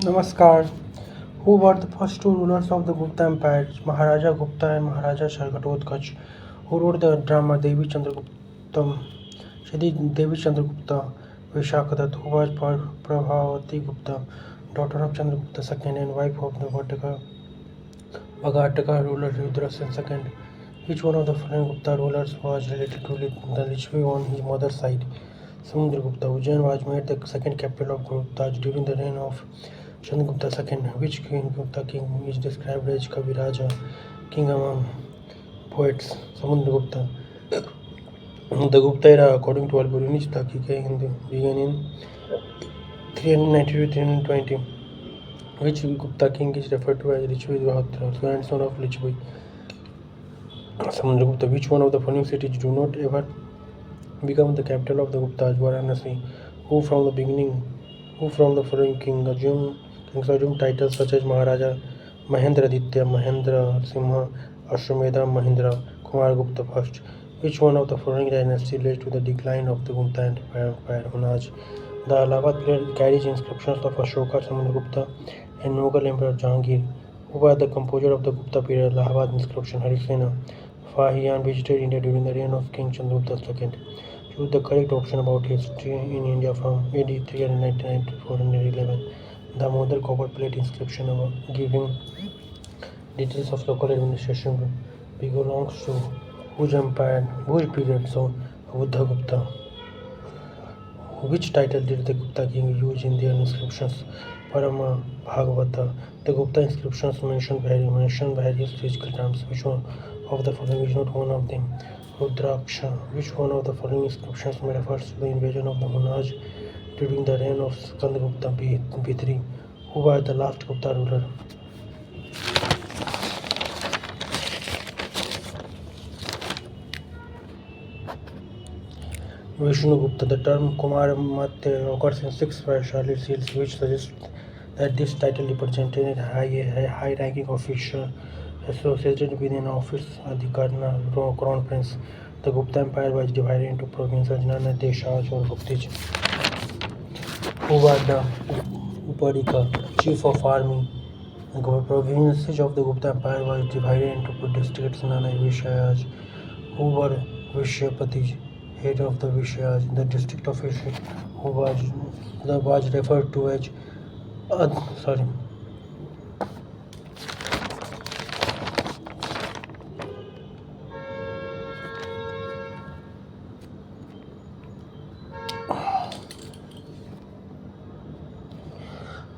Namaskar. Who were the first two rulers of the Gupta Empire, Maharaja Gupta and Maharaja Shargatotkaч, who wrote the drama Devi Chandraguptam, Shri Devi Chandragupta Vishakadat, who was Prabhavati Gupta, daughter of Chandragupta II and wife of the Vagataka ruler Rudrasen II. Which one of the following Gupta rulers was related to the Lichvi on his mother's side? Samudragupta. Ujjain was made the second capital of Guptas during the reign of Chandragupta II. Which Gupta king is described as Kaviraja, king among poets? Samudragupta. The Gupta era, according to Alberuni Takike, began in 390-320. Which Gupta king is referred to as Lichvi Vahatra, grandson of Lichvi? Samudragupta. Which one of the following cities do not ever become the capital of the Guptas? Varanasi. Who from the following kings assumed titles such as Maharaja Mahendraditya, Mahendra Simha, Ashwamedha Mahindra, Kumar Gupta I? Which one of the following dynasties led to the decline of the Gupta Empire? Hunaj. The Allahabad period carries inscriptions of Ashoka, Samudragupta, and Mughal Emperor Jahangir. Who was the composer of the Gupta period Allahabad inscription? Harisena. Fahiyan visited India during the reign of King Chandragupta II. Choose the correct option about history in India from AD 399 to 411. Damodar copper plate inscription giving details of local administration belongs to Bhuj Empire, Bhuj period, so Buddhagupta. Which title did the Gupta king use in their inscriptions? Parama Bhagavata. The Gupta inscriptions mention various physical terms. Which one of the following is not one of them? Rudraksha. Which one of the following inscriptions refers to the invasion of the Hunaj during the reign of Skandagupta B3? Who was the last Gupta ruler? Vishnugupta. The term Kumar Matya occurs in 6 Vaishali seals, which suggests that this title represented a high-ranking official associated with an office Adhikarna, crown prince. The Gupta Empire was divided into provinces Nana, Deshaj or Guptij. Who was the Upadika, chief of army? The provinces of the Gupta Empire was divided into districts Nana Vishayas, who were Vishyapati, head of the Vishyas. The district of Vishy, who was referred to as sorry.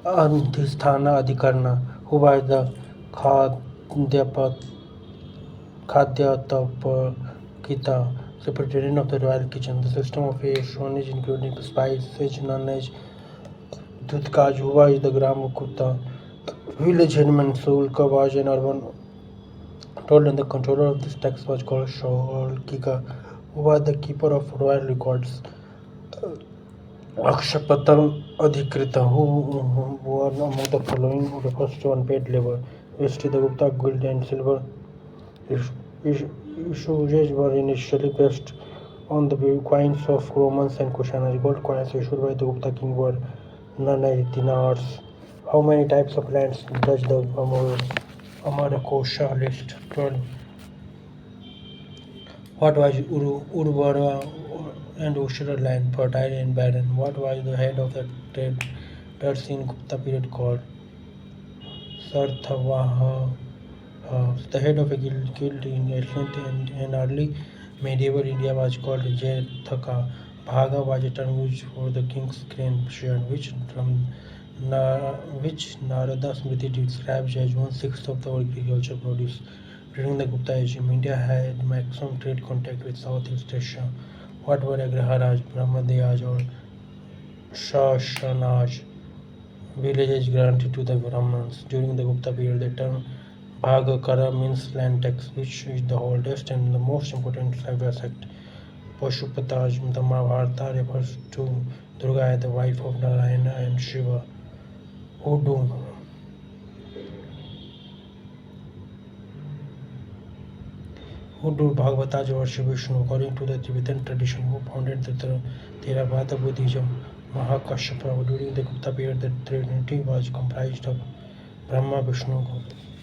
Adhisthana Adhikarna, who was the Khadyatapakita, superintendent of the royal kitchen. The system of Ashwanage including spices known as Dudkaj, who was the Gramukutta village headman. Sulka was an urban told and the controller of this tax was called Sholkika, who was the keeper of royal records. Akshapatal Adhikrita, who were among the following refers to unpaid labor. Vesti the Gupta gold and silver issues were initially based on the coins of Romans and Kushanas. Gold coins issued by the Gupta king were known as dinars. How many types of lands does the Amarakosha list? 12. What was Urbara and Ushra land, fertile and barren? What was the head of the traders in Gupta period called? Sarthavaha. The head of a guild in ancient and early medieval India was called Jethaka. Bhaga was a term used for the king's grain share, which Narada Smriti describes as 1/6 of the agricultural produce. During the Gupta age, India had maximum trade contact with Southeast Asia. What were Agraharaj, Brahmadeyaj or Shashanaj villages granted to the Brahmins? During the Gupta period, the term Bhagakara means land tax, which is the oldest and the most important tribal sect. Pashupataj, the Mahabharata refers to Durga, the wife of Narayana and Shiva. Who do Bhagavatas worship Vishnu? According to the Tibetan tradition, who founded the Theravada Buddhism? Mahakashyapa. During the Gupta period, the trinity was comprised of Brahma, Vishnu,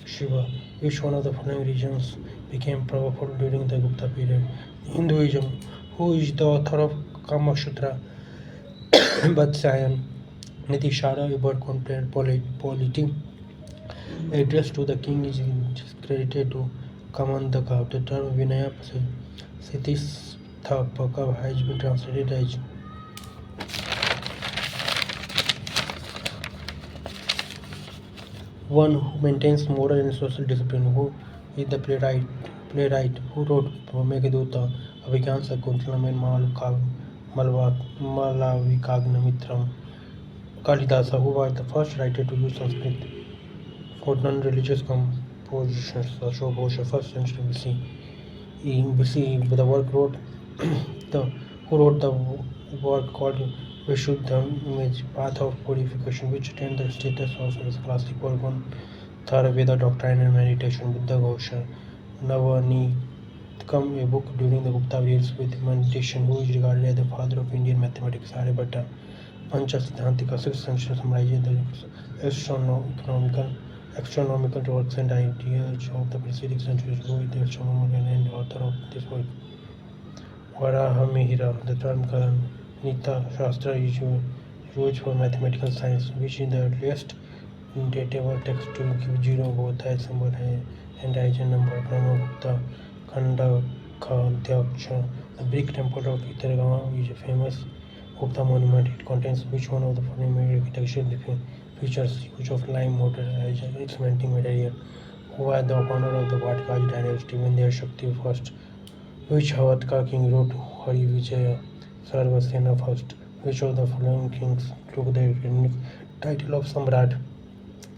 Shiva. Each one of the following regions became powerful during the Gupta period. Hinduism, who is the author of Kama Sutra, Vatsyayan, Nitishara, about compared polity, addressed to the king is credited to Kamandaka. The term Vinaya Sithistapaka has been translated as one who maintains moral and social discipline. Who is the playwright who wrote Meghaduta, Abhigyan Sakuntalam and Malavikagnamitram. Kalidasa, who was the first writer to use Sanskrit for non-religious compositions. Ashokosha, 1st century BC, the work wrote the who wrote the work called Vishuddha Image, Path of Purification, which attained the status of a classic work on Theravada doctrine and meditation. Buddha Ghosha, Navanikam, a book during the Gupta periods with meditation, who is regarded as the father of Indian mathematics. Aryabhatta, Pancha Siddhantika, 6th century, summarizing the astronomical works and ideas of the preceding centuries. Who is the astronomer and author of this work? Varahamihira, the term Ganita Shastra is used for mathematical science, which is the earliest datable text to give zero both as symbol and as a number. Brahmagupta Kandakadyaksha, the Greek temple of Ithargama is a famous Gupta monument. It contains which one of the following architecture features use of lime mortar as its cementing material? Who had the founder of the Vatkaj dynasty when their Shakti first? Which Havatka king wrote Hari Vijaya Sarvasena first? Which of the following kings took the unique title of Samrat?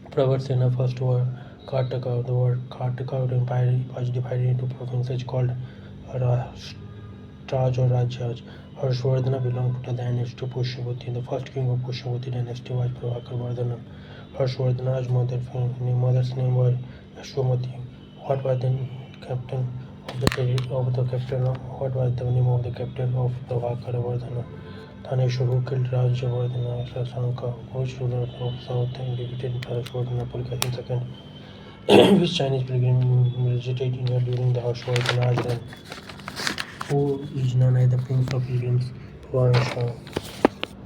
Pravarasena first were Kartaka. The word Kartaka empire was divided into provinces called Raj or Rajyaj. Harshvardhana belonged to the dynasty of Pushyavati. The first king of Pushyavati dynasty was Prabhakar Vardhana. Harshvardhana's mother's name was Yashomati. What was the captain of the captain? What was the name of the captain of Prabhakar Vardhana? Thaneshwar, who killed Rajavardhana Sasanka, which ruler of south and defeated Harshvardhana Pulkar II. Which Chinese pilgrim visited India during the Harshvardhana's reign? Who is known as the Prince of Pilgrims? Harsha.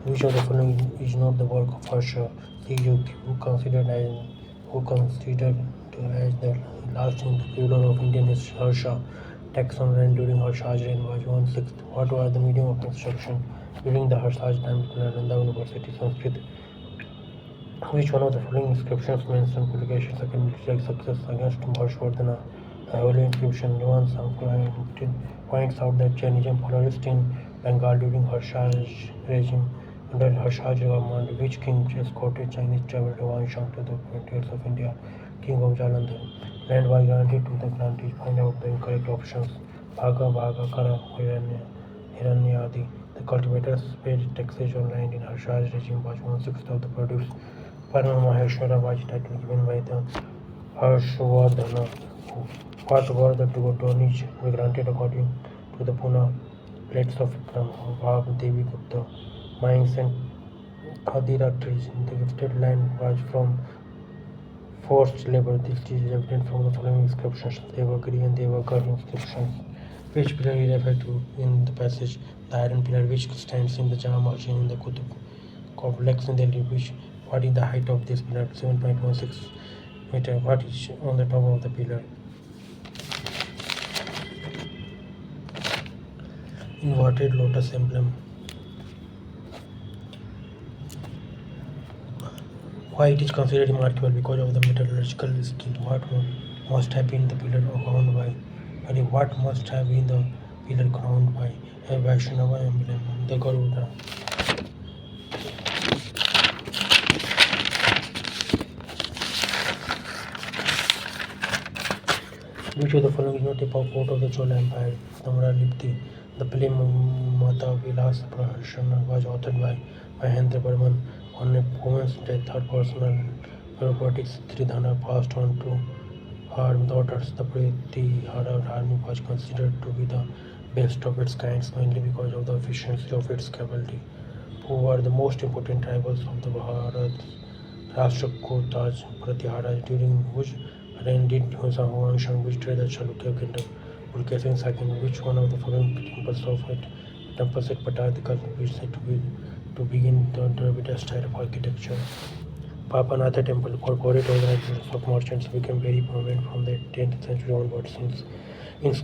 Which of the following is not the work of Harsha? Siyukti, who considered as the last ruler of Indian history. Harsha. Tax on rent during Harsha's reign was 1/6. What was the medium of instruction during the Harsha's time? Nalanda University, Sanskrit. Which one of the following inscriptions mentions publication secondary success against Harshvardhana? The Holy inscription Yuan Sankara points out that Jainism flourished in Bengal during Harsha's regime. Under Harsha's government, which king escorted Chinese traveler Yuan Shang to the frontiers of India? King of Jalandhar. Land was granted to the grantees. Find out the incorrect options. Bhaga, Kara, Hiranyadi. The cultivators paid taxes on land in Harsha's regime was 1/6 of the produce. Parma Maheshwara was title given by the Harshvardhana. What were the two tonnage granted according to the Pune plates of Bhav Devi Gupta? Mines and Khadira trees. The gifted land was from forced labor. This is evident from the following inscriptions: Devagiri and Devagar inscriptions. Which pillar is referred to in the passage? The iron pillar which stands in the Jama Masjid in the Qutub complex in Delhi. What is the height of this pillar? 7.16 meter. What is on the top of the pillar? Inverted lotus emblem. Why it is considered remarkable? Because of the metallurgical skill. What must have been the pillar crowned by? What must have been the pillar crowned by? A Vaishnava emblem, the Garuda. Which of the following is not a port of the Chola Empire? Tamaralipti. The play Mata Vilas Praharshana was authored by Mahendra Burman. On a woman's death, her personal property Tridhana passed on to her daughters. The Pratihara army was considered to be the best of its kind, mainly because of the efficiency of its cavalry. who were the most important rivals of the Bharat Rashtrakuta Taj Pratyahara, during which reign did Humayun visited the Chalukya kingdom. Pulkes second, which one of the following temples of it, temples at Patadika is said to begin the Dravidian style of architecture. Papanatha temple, corporate organizations of merchants became very prominent from the 10th century onwards. Since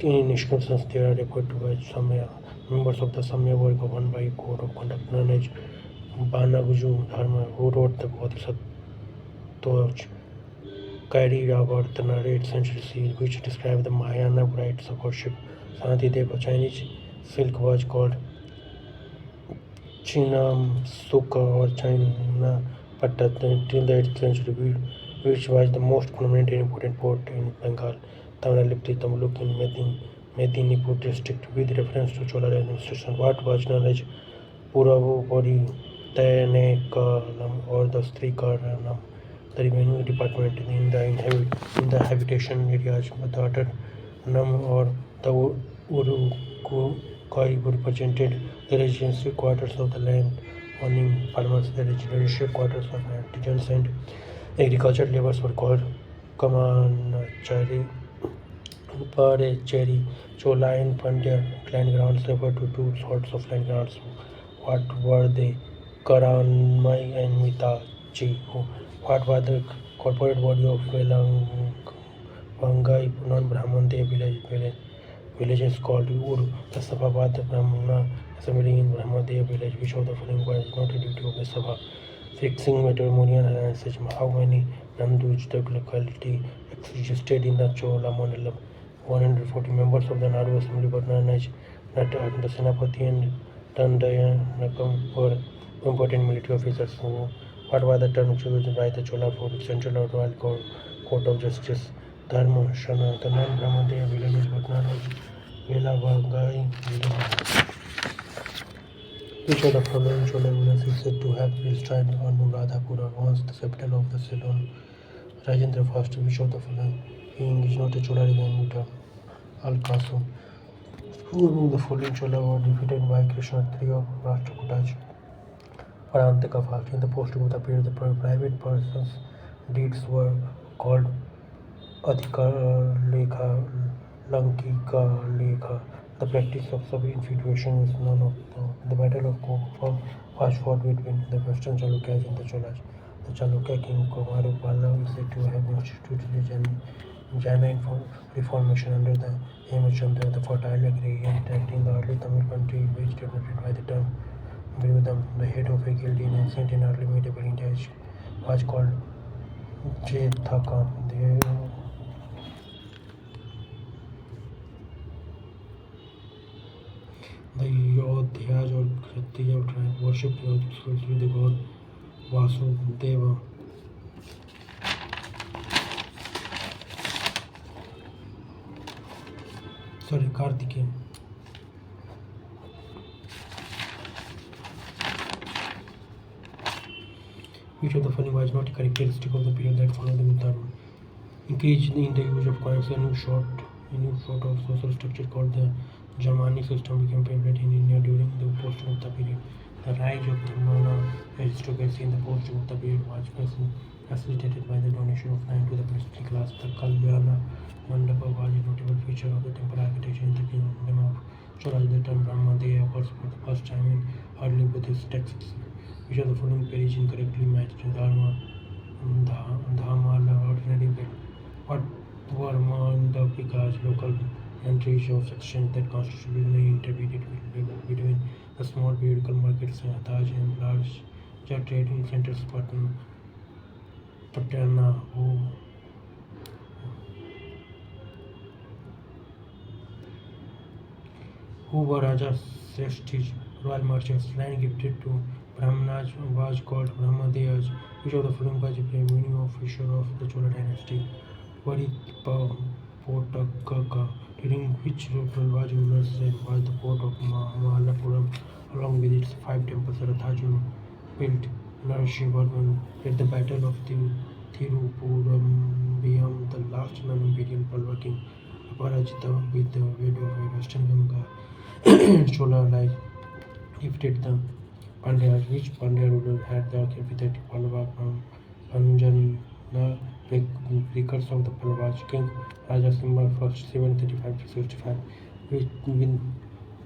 in inscriptions they are referred to as Samya. Members of the Samya were governed by a code of conduct known as Banaguju Dharma, who wrote the Bodhisattva Kairavatar 8th century series, which describe the Mahayana rites of worship. Sanatideva, Chinese silk was called Chinam Sukha or China Patta till the 8th century, which was the most prominent and important port in Bengal. Tamilipti Tamluk in Medinipur district, with reference to Chola administration. What was known as Puravupuri Tenekalam or the Strikaranam, the revenue department in the habitation areas, but the other Nam or the Urukai represented the residential quarters of the land owning farmers. The residential quarters of artisans and agricultural laborers were called Kamanachari. Upare Chola and Pandya land grounds refer to two sorts of land grounds. What were they? Karanmai and Mitachi. What was the corporate body of Vangai non-Brahman villages called Ur, the Sabhabad Brahmana assembling in Brahmadev village, which of the following was not a duty of the Sabha? Fixing matrimonial alliances. How many Nanduj the locality existed in the Chola Mandalam? 140 members of the Nadu Assembly were known as the Senapati and Dandayanakam were important military officers. What was the term chosen by the Chola for Central or Royal Court of Justice? Dharma Shana, the non-Brahmadev villages were known as Velavangai villages. Which of the following Chola villages is said to have been stranded on Radhapura, once the capital of the Ceylon? Rajendra I, which of the following being is not a Chola revenue term? Al-Qasim. Who among the following Chola were defeated by Krishna III of Rashtrakutaj? Parantaka fast. In the post-Gupta period, the private persons' deeds were called Adhikar Lekha, Lankika Lekha. The practice of sub-infatuation is known of the Battle of Kufa was fought between the Western Chalukyas and the Cholas. The Chalukya king Kumarupala is said to have instituted a Jaina reformation under the Hemachandra, the fertile agrarian tract in the early Tamil country, which denoted by the term Virudam. The head of a guild in ancient and early medieval India was called Jethaka. The Yodhyas or Kshatriya tribe worshipped the god Vasudeva. Kartikeya. Which of the following was not a characteristic of the period that followed the Gupta rule? Increase in the use of coins, a new sort of social structure called the Jamani system became prevalent in India during the post-Gupta period. The rise of the Brahmana aristocracy in the post-Gupta period was facilitated by the donation of land to the priestly class. The Kalyana Mandapa was a notable feature of the temple architecture in the kingdom of Chola. The term Brahmadeya occurs for the first time in early Buddhist texts. Which of the following pages incorrectly matched Dharma Dhamala ordinary bed? What were Mandapika's local entries of sections that constituted the intermediate between the small periodical markets Taj and large trading centers Patna, who were Raja Sreshti's royal merchants. Land gifted to Brahmanas was called Brahmadeyas, which of the following was a revenue officer of the Chola dynasty? Varipa Potagaka, during which was rulers was the port of Malapuram, along with its 5 temples. Rathajun built Narasimhavarman at the Battle of Thirupurambiam, the last non-imperial Pallava king. Aparajita with the weight of Western Ganga Chola allies defeated the Pandyas, which Pandya rulers had the epithet Pallava from Anjana, records of the Pallavas king Raja Simha first 735 to 65,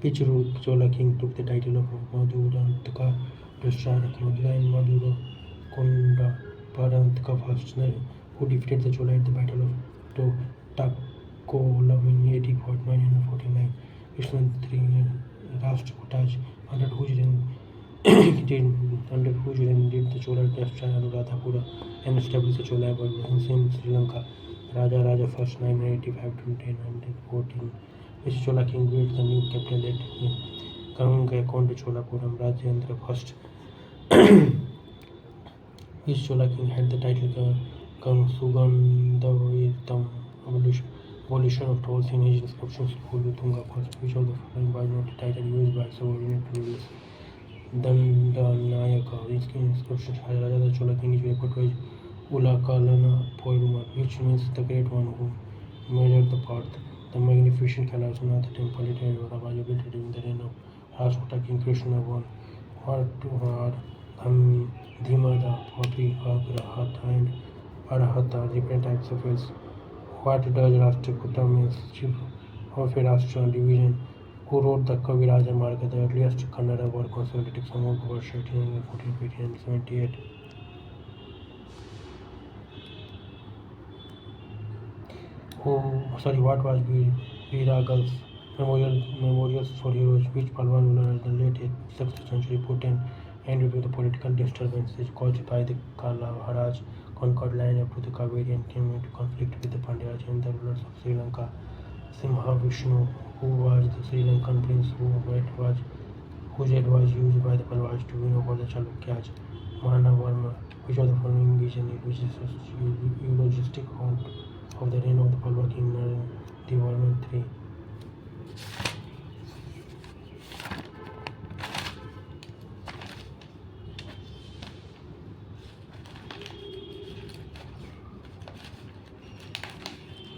which ruled Chola king took the title of Madhurantaka, destroyed Madura and Madura Konda Parantaka first, who defeated the Chola at the Battle of Takolam in AD 949. Vishwantri Rashtrakutaj under whose reign did the Chola destroy Anuradhapura and establish the Chola empire in Sri Lanka. Raja first 985 to 1014. Which Chola king built the new capital at Gangaikonda Cholapuram. Rajendra first. Which Chola king had the title Sugandhavitam, abolition of tolls in his inscriptions. Kulutunga first. Which of the following was not the title used by subordinate rulers? Dandanayaka. Inscriptions. Raja the Chola king is referred to as Ulakalana Poirumal, which means the great one who measured the path. The magnificent Kailasanath temple at Ayodhya was built during the reign of Rashtrapati King Krishna I. Dhimada, Papi, Agrahata, and Arahata are different types of wells. What does Rashtrakuta means? Chief of a Rashtra division, who wrote the Kaviraja Marga, the earliest Kannada word consolidated some of over 1450 and 78. What was Veera Gulf? Memorials for heroes, which Palwa ruler in the late 6th century put an end to the political disturbances caused by the Kalaharaj conquered land up to the Kaveri and came into conflict with the Pandyas and the rulers of Sri Lanka. Simha Vishnu, who was the Sri Lankan prince whose head was used by the Palwas to win over the Chalukyas. Manavarma, which of the following is an eulogistic account of the reign of the Pallava king Naravarman III.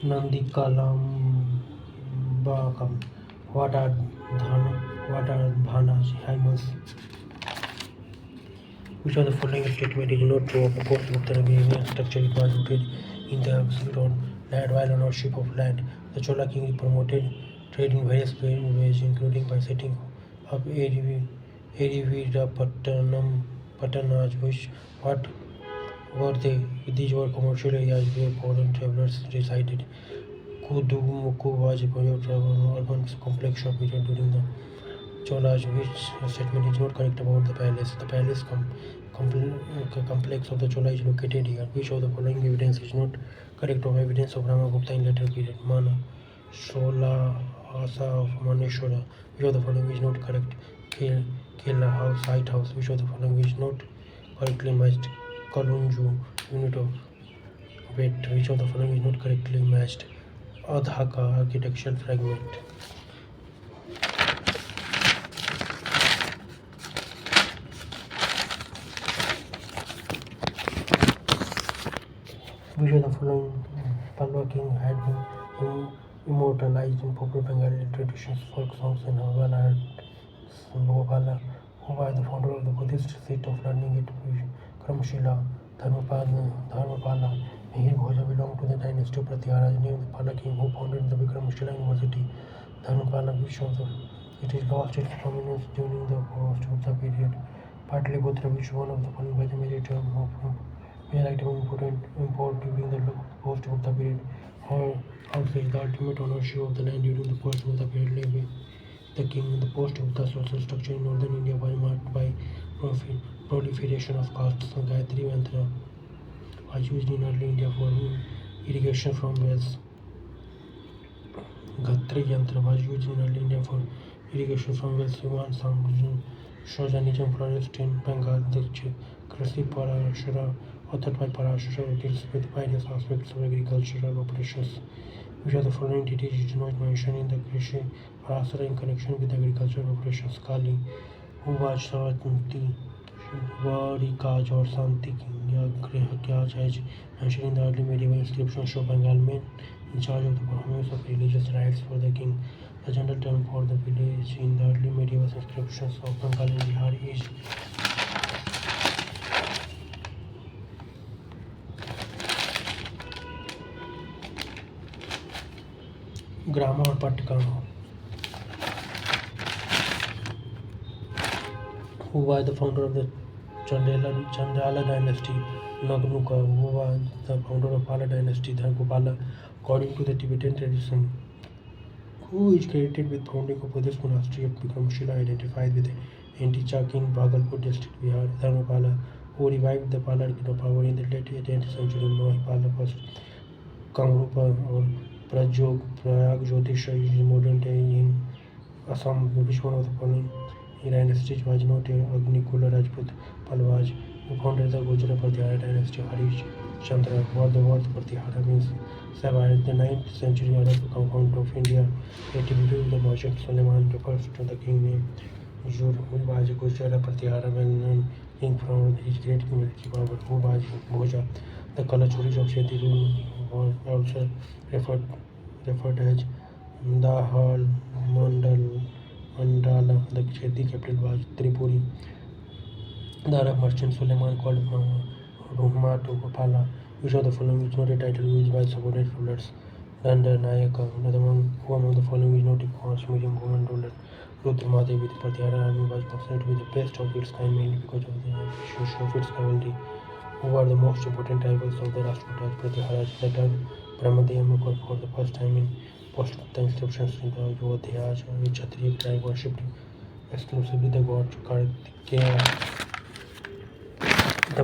Nandikalam. What are Bhanas hymns? Which of the following statement is not true of course of the Nagarian structure? It was rooted in the absolute land while ownership of land. The Chola king promoted trade in various ways, including by setting up Patanas, what were they? These were commercial areas where foreign travelers resided. Kudumuku was a urban complex period during the Cholas, which statement is not correct about the palace. The palace complex of the Chola is located here. Which of the following evidence is not correct of evidence of Ramagupta in later period? Mana, Shola, Asa of Maneshwara. Which of the following is not correct? Kela house, Height house. Which of the following is not correctly matched? Kalunju, unit of weight. Which of the following is not correctly matched? Adhaka, architectural fragment. Which of the following Pallava king had been immortalized in popular Bengali traditions, folk songs, and Havala Bhopala, who was the founder of the Buddhist seat of learning at Kramshila, Dharmapala. Mihir Bhoja belonged to the dynasty of Pratyaharaj, named the Pala king, who founded the Vikramshila University. Dharmapala, which shows it is lost its prominence during the post-Gupta period. Patliputra, which one of the following by the majority of major item of important import during the post-Gupta period. House is the ultimate ownership of the land during the post-Gupta period. The king, the post-Gupta social structure in northern India was marked by proliferation of castes. Gayatri Mantra was used in early India for irrigation from wells. Ghatri Yantra was used in early India for irrigation from wells. Yuan Sang Shoshanism flourished in Bengal. The Krasi Parashara, authored by Parashara, deals with various aspects of agricultural operations. Which of the following entities is not mentioned in the Krishi Parashara in connection with agricultural operations? Kali, who was Savanti, Varikaj or Santi Kyaj, as mentioned in the early medieval inscriptions, show Bengal men in charge of the performance of religious rites for the king. The general term for the village in the early medieval inscriptions of Bengal and Bihar is Grama or Patkama, who was the founder of the Chandala dynasty. Nagnuka, who was the founder of Pala dynasty. Dhargopala, according to the Tibetan tradition, who is credited with founding of Buddhist monastery of Bikramshila, identified with Anticha king Bhagalpur district, Bihar. Dharmapala, who revived the Pala power in the late 18th century. Mahipala first Kamrupa or Prayag Jyotisha is modern day in Assam, which one of the following dynasties was not Agnikula Rajput Palwaj, who founded the Gujara Pratyahara dynasty. Harish Chandra, who the word Pratyahara means survived the 9th century Arab account of India. Attributed to the merchant Suleiman refers to the king name Jur, who was Gujara Pratyahara, well known king from his great military power, who was Bhoja. The Kalachuris of Chetiru was also referred as Dahal Mandala. The Chedi capital was Tripuri. The Arab merchant Suleiman called Ruhma to Gopala, which of the following is not a title used by subordinate rulers. Danda Nayaka, another one who among the following is not a fast medium woman ruler. Rudramadevi with Pratyahara army was considered to be the best of its kind, mainly because of the appreciation of its cavalry, who are the most important rivals of the Rashtrakutas. Pratyahara. The term Brahmadev occurred for the first time in post-Gupta inscriptions in the Ayodhya, which Kshatriya tribe worshipped exclusively the god Kartikeya. The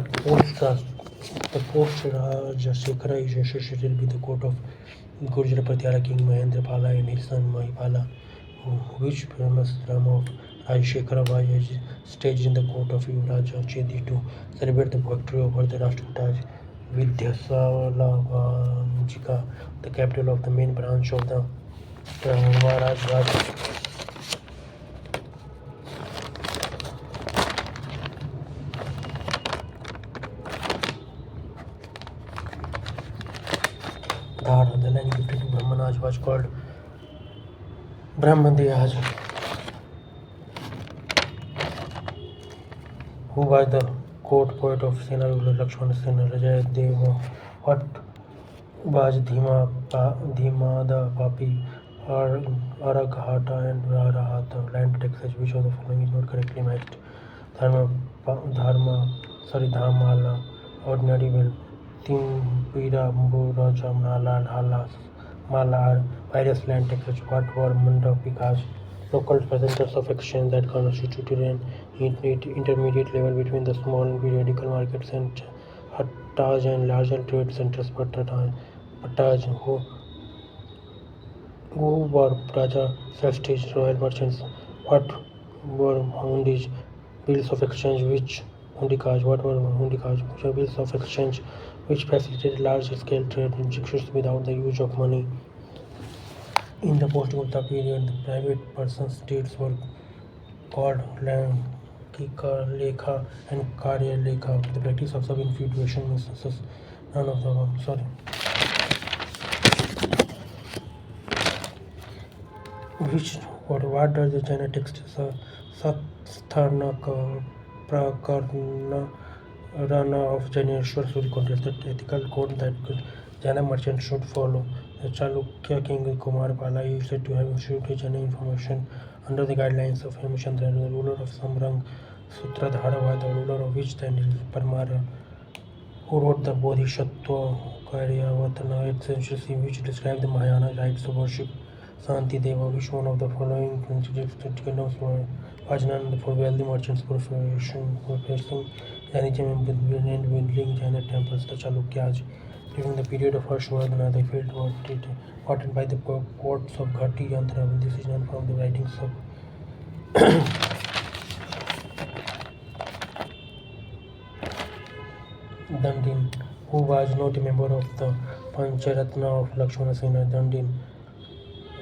post-Raja Shekhara is associated with the court of Gurjara Pratyahara king Mahendra Pala and his son Mahipala, which famous drama of Rajashekhara was staged in the court of Yuvaraja Chedi to celebrate the victory over the Rashtrakutas. Vidhyasala Vanchika, the capital of the main branch of the Maharaj Raj. Dhara, the land gifted to Brahmanaj, was called Brahmadiyaj, who was the court poet of Sena ruler Lakshmana Sena. Rajay Deva, what was Dhimada Papi, Araghata and Arahata, land taxes, which of the following is not correctly matched. Dharmala, ordinary well. Timpira, Mburaja, Mala, Hala, Malar, various land taxes. What were Mandapikas? Local presenters of exchange that constituted an intermediate level between the small and periodical markets and Hattaj and larger trade centers. Pattaj, who were Praja, prestige, royal merchants. What were Hundis? Bills of exchange, which Hundikas? What were Hundikas? Which are bills of exchange which facilitated large-scale trade transactions without the use of money. In the post-Gupta period, the private persons' deeds were called Lankika Lekha and Karya Lekha. The practice of sub-infatuation means none of the above. Sorry. What does the China text Satsthanaka Prakarna Rana of Jaineshwar Surya contest, the ethical code that Jaina merchants should follow? The Chalukya king Kumarpala is said to have issued Jaina information under the guidelines of Hemchandra, the ruler of Samrang. Sutradhara was the ruler of which then is Parmara, who wrote the Bodhisattva Karyavatana 8th century, which described the Mahayana rites of worship. Santi Deva, which one of the following kingdoms was known for wealthy merchants professing Jainism and building Jaina temples? The Chalukyas. During the period of Harshvardhana, the field was fought by the courts of Ghati Yantra. This is known from the writings of Dandin, who was not a member of the Pancharatna of Lakshmana Sena. Dandin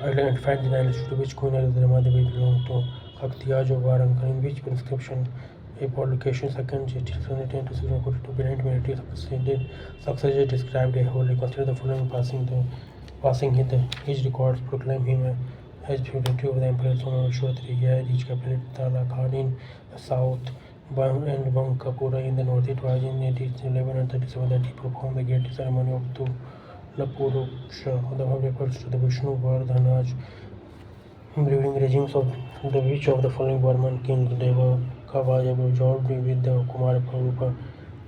identified the dynasty to which Queen Ramadevi belonged to Kakatiyas of Varanka, in which inscription a publication second 1610 to 1642 brilliant military successors described a wholly consider the following passing his records proclaim him has feuded over the Emperor Somashwatri. He reached capital Talakhan in the south and Bankapura in the north. It was in 1137 that he performed the great ceremony of Tulapuruksha, the refers to the Vishnu Vardhanaj during regimes of the which of the following Burman kings Devaka was absorbed with the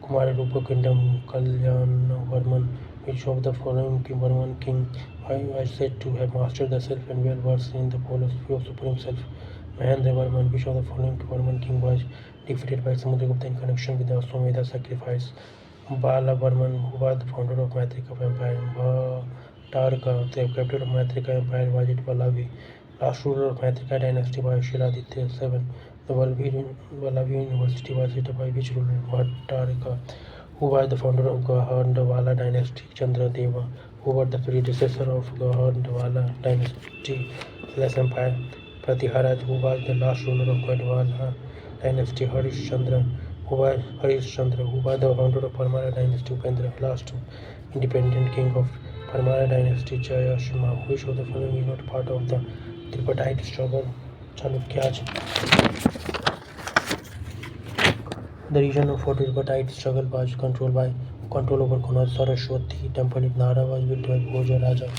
Kumararupa kingdom. Kalyana Varman, which of the following Burman king was said to have mastered the self and well versed in the philosophy of supreme self. Mahendra Varman, which of the following Burman king was defeated by Samudragupta in connection with the Aswamedha sacrifice. Bala Burman, who was the founder of Matrika Empire. Bhattarka, the capital of Matrika Empire was at Vallavi. Last ruler of Matrika dynasty was Shiladitya VII. The Vallavi University was set up by which ruler? Bhattarka, who was the founder of Gahandwala dynasty. Chandradeva, who was the predecessor of Gahandwala dynasty. Less empire. Pratiharaj, who was the last ruler of Gahandwala dynasty. Harishchandra, who was the founder of Parmara dynasty. Upendra, last independent king of Parmara dynasty. Jayashima, which of the following is not part of the tripartite struggle. Chalukyas. The region of the tripartite struggle was control over Konauj. Saraswati temple in Nara was built by Bhoja Raja.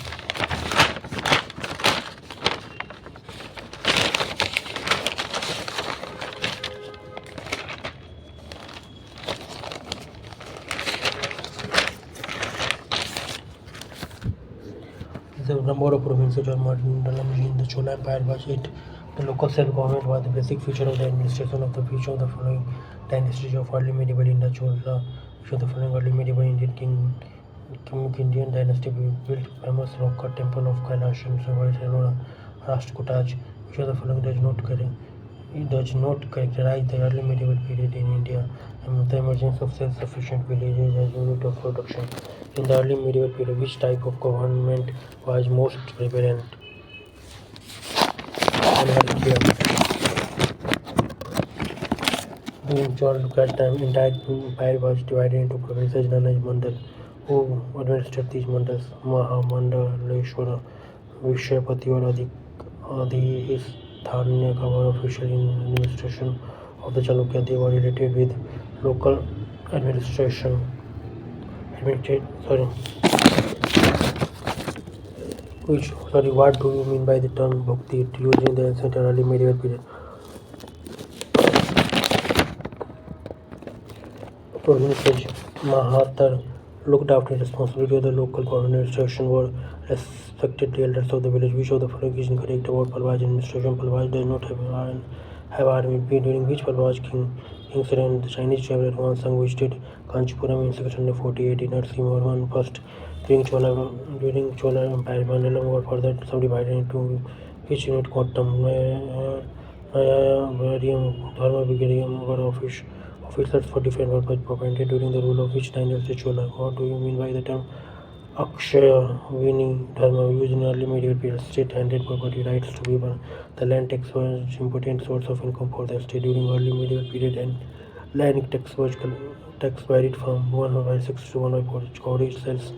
The number of provinces or mandalam in the Chola Empire was 8. The local self-government was the basic feature of the administration of which of the following dynasties of early medieval India. Chola, which of the following early medieval Indian dynasty built famous rock-cut temple of Kailash and Rashtrakutaj, which of the following does not characterize the early medieval period in India. The emergence of self-sufficient villages as unit of production. In the early medieval period, which type of government was most prevalent? Anarchy. During Choluk's time, entire empire was divided into provinces known as mandal. Who administered these mandals? Mahamandaleshwara, Vishyapati or Adhistanya were official in administration of the Chalukya. They were related with local administration. What do you mean by the term bhakti used in the ancient and early medieval period? Provinces Mahatar looked after the responsibility of the local administration were respected the elders of the village. Which of the following is incorrect about Palvaj administration? Palvaj does not have army. During which Palvaj king reigned, the Chinese traveler Huansang visited Kanchipuram in 648. Narasimhavarman first. During Chola Empire, Mandalam were further subdivided into which unit? Kottam, Nayavariam, Dharmavigariam were officers for different purposes appointed during the rule of which dynasty? Chola. What do you mean by the term Akshayavini Dharma used in early medieval period? State-handed property rights to people. The land tax was an important source of income for the state during early medieval period, and land tax varied from 1/6 to 1/4. Cowrie cells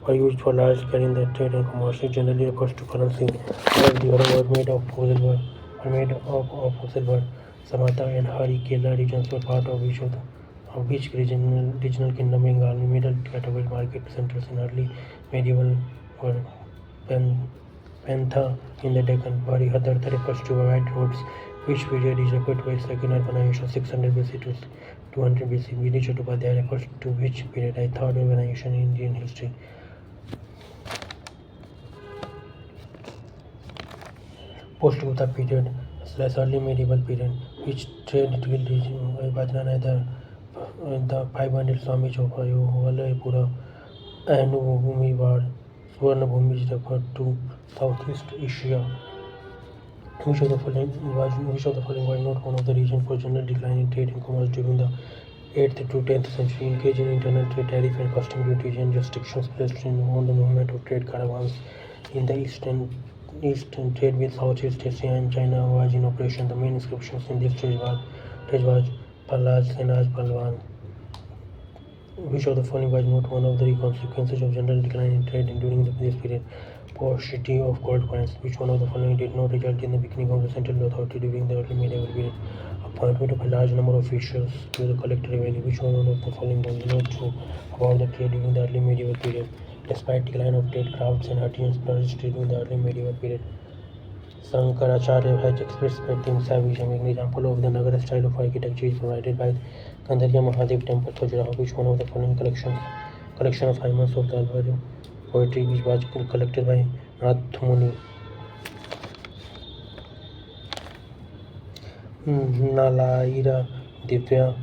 were used for large scale in the trade and commerce. It generally refers to currency. The were made of silver. Samata and Harikela regions were part of which regional kingdom? Bengal. Middle category market centers in early medieval were Pantha in the Deccan. Varihadar refers to wide roads. Which period is referred to as second urbanization? 600 BC to 200 BC. Vini Chattopadhyay refers to which period? Third urbanization in Indian history. Post-Gupta period / early medieval period. Which trade guild was run as the 500 Swamis of Valayapura and Bhumi Swarnabhumi is referred to Southeast Asia. Which of the following was not one of the reasons for general decline in trade and commerce during the 8th to 10th century? Engage in internal trade, tariff and custom duties and restrictions placed on the movement of trade caravans in the eastern trade with Southeast Asia and China was in operation. The main inscriptions in this trade was Palaj Senaj Palwan. Which of the following was not one of the consequences of general decline in trade during this period? Paucity of gold coins. Which one of the following did not result in the weakening of the central authority during the early medieval period? Appointment of a large number of officials to the collect revenue. Which one of the following was not true about the trade during the early medieval period? Despite decline of trade, crafts and artisans flourished during the early medieval period. Shankaracharya has expressed in Savisam. An example of the Nagara style of architecture is provided by Gandharya Mahadev Temple, Khajuraho. Which one of the following collection of hymns of the Alvari poetry which was collected by Nath Muni? Nalaira Divya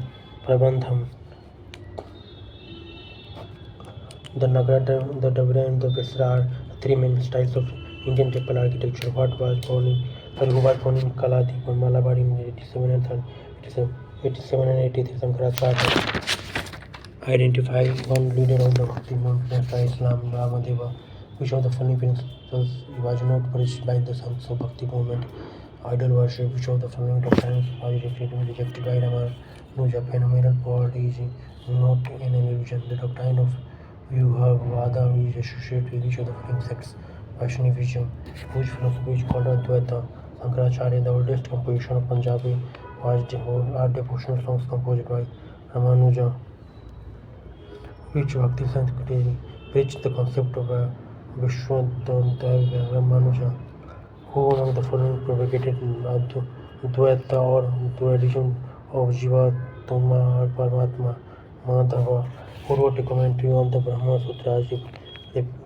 Prabandham. The Nagara, the Davra and the Vesra are three main styles of Indian temple architecture. Who was born in Kaladip, Malabar in 87 and 83. Shankaracharya identify one leader of the Bhakti movement by Islam, Ramadeva. Which of the following principles was not preached by the sons of Bhakti movement? Idol worship. Which of the following doctrines was rejected by Ramanuja? Phenomenal power is not an illusion. The doctrine of Vyuhavada is associated with which of the following sects? Vaishnavism. Which philosophy is called Advaita? Shankaracharya. The oldest composition of Punjabi are devotional songs composed by Ramanuja. Which Bhakti Sant preached the concept of a Vishwadanta Ramanuja? Who among the following propagated Dvaita or dualism of Jivatma or Paramatma? Madhava. Who wrote a commentary on the Brahma Sutras,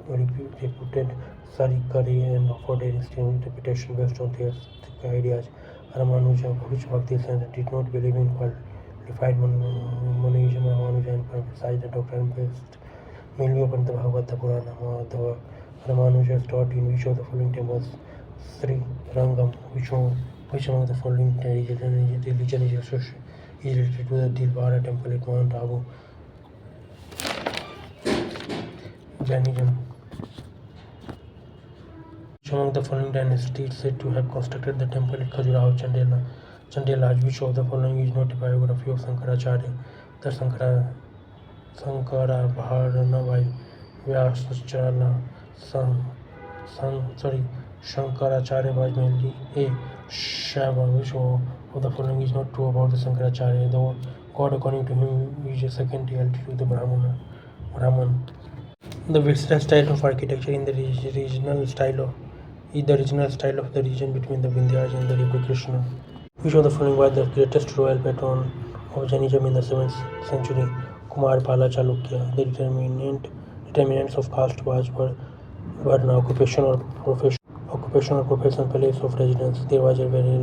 reputed Sarikari and offered an interpretation based on theistic ideas? Ramanuja. Which Bhakti Sant did not believe in qualified monism? Ramanuja and emphasized the doctrine based mainly upon the Bhagavata Purana. Madhava. Ramanuja taught in which of the following temples? Sri Rangam. Which among the following religion is associated related to the Dilwara temple at Mount Abu? Jainism. Which among the following dynasties is said to have constructed the temple at Khajuraho, Chandela? Which of the following is not a biography of Shankaracharya? The Sankara Bharana Vyasachala Shankaracharya was mainly a Shaiva. Which of the following is not true about the Shankaracharya? The God, according to him, is a second reality to the Brahman. The Visra style of architecture is the regional style of the region between the Vindhyas and the river Krishna. Which of the following was the greatest royal patron of Jainism in the 7th century? Kumarpala Chalukya. The determinants of caste were an occupation or profession, place of residence. There was a very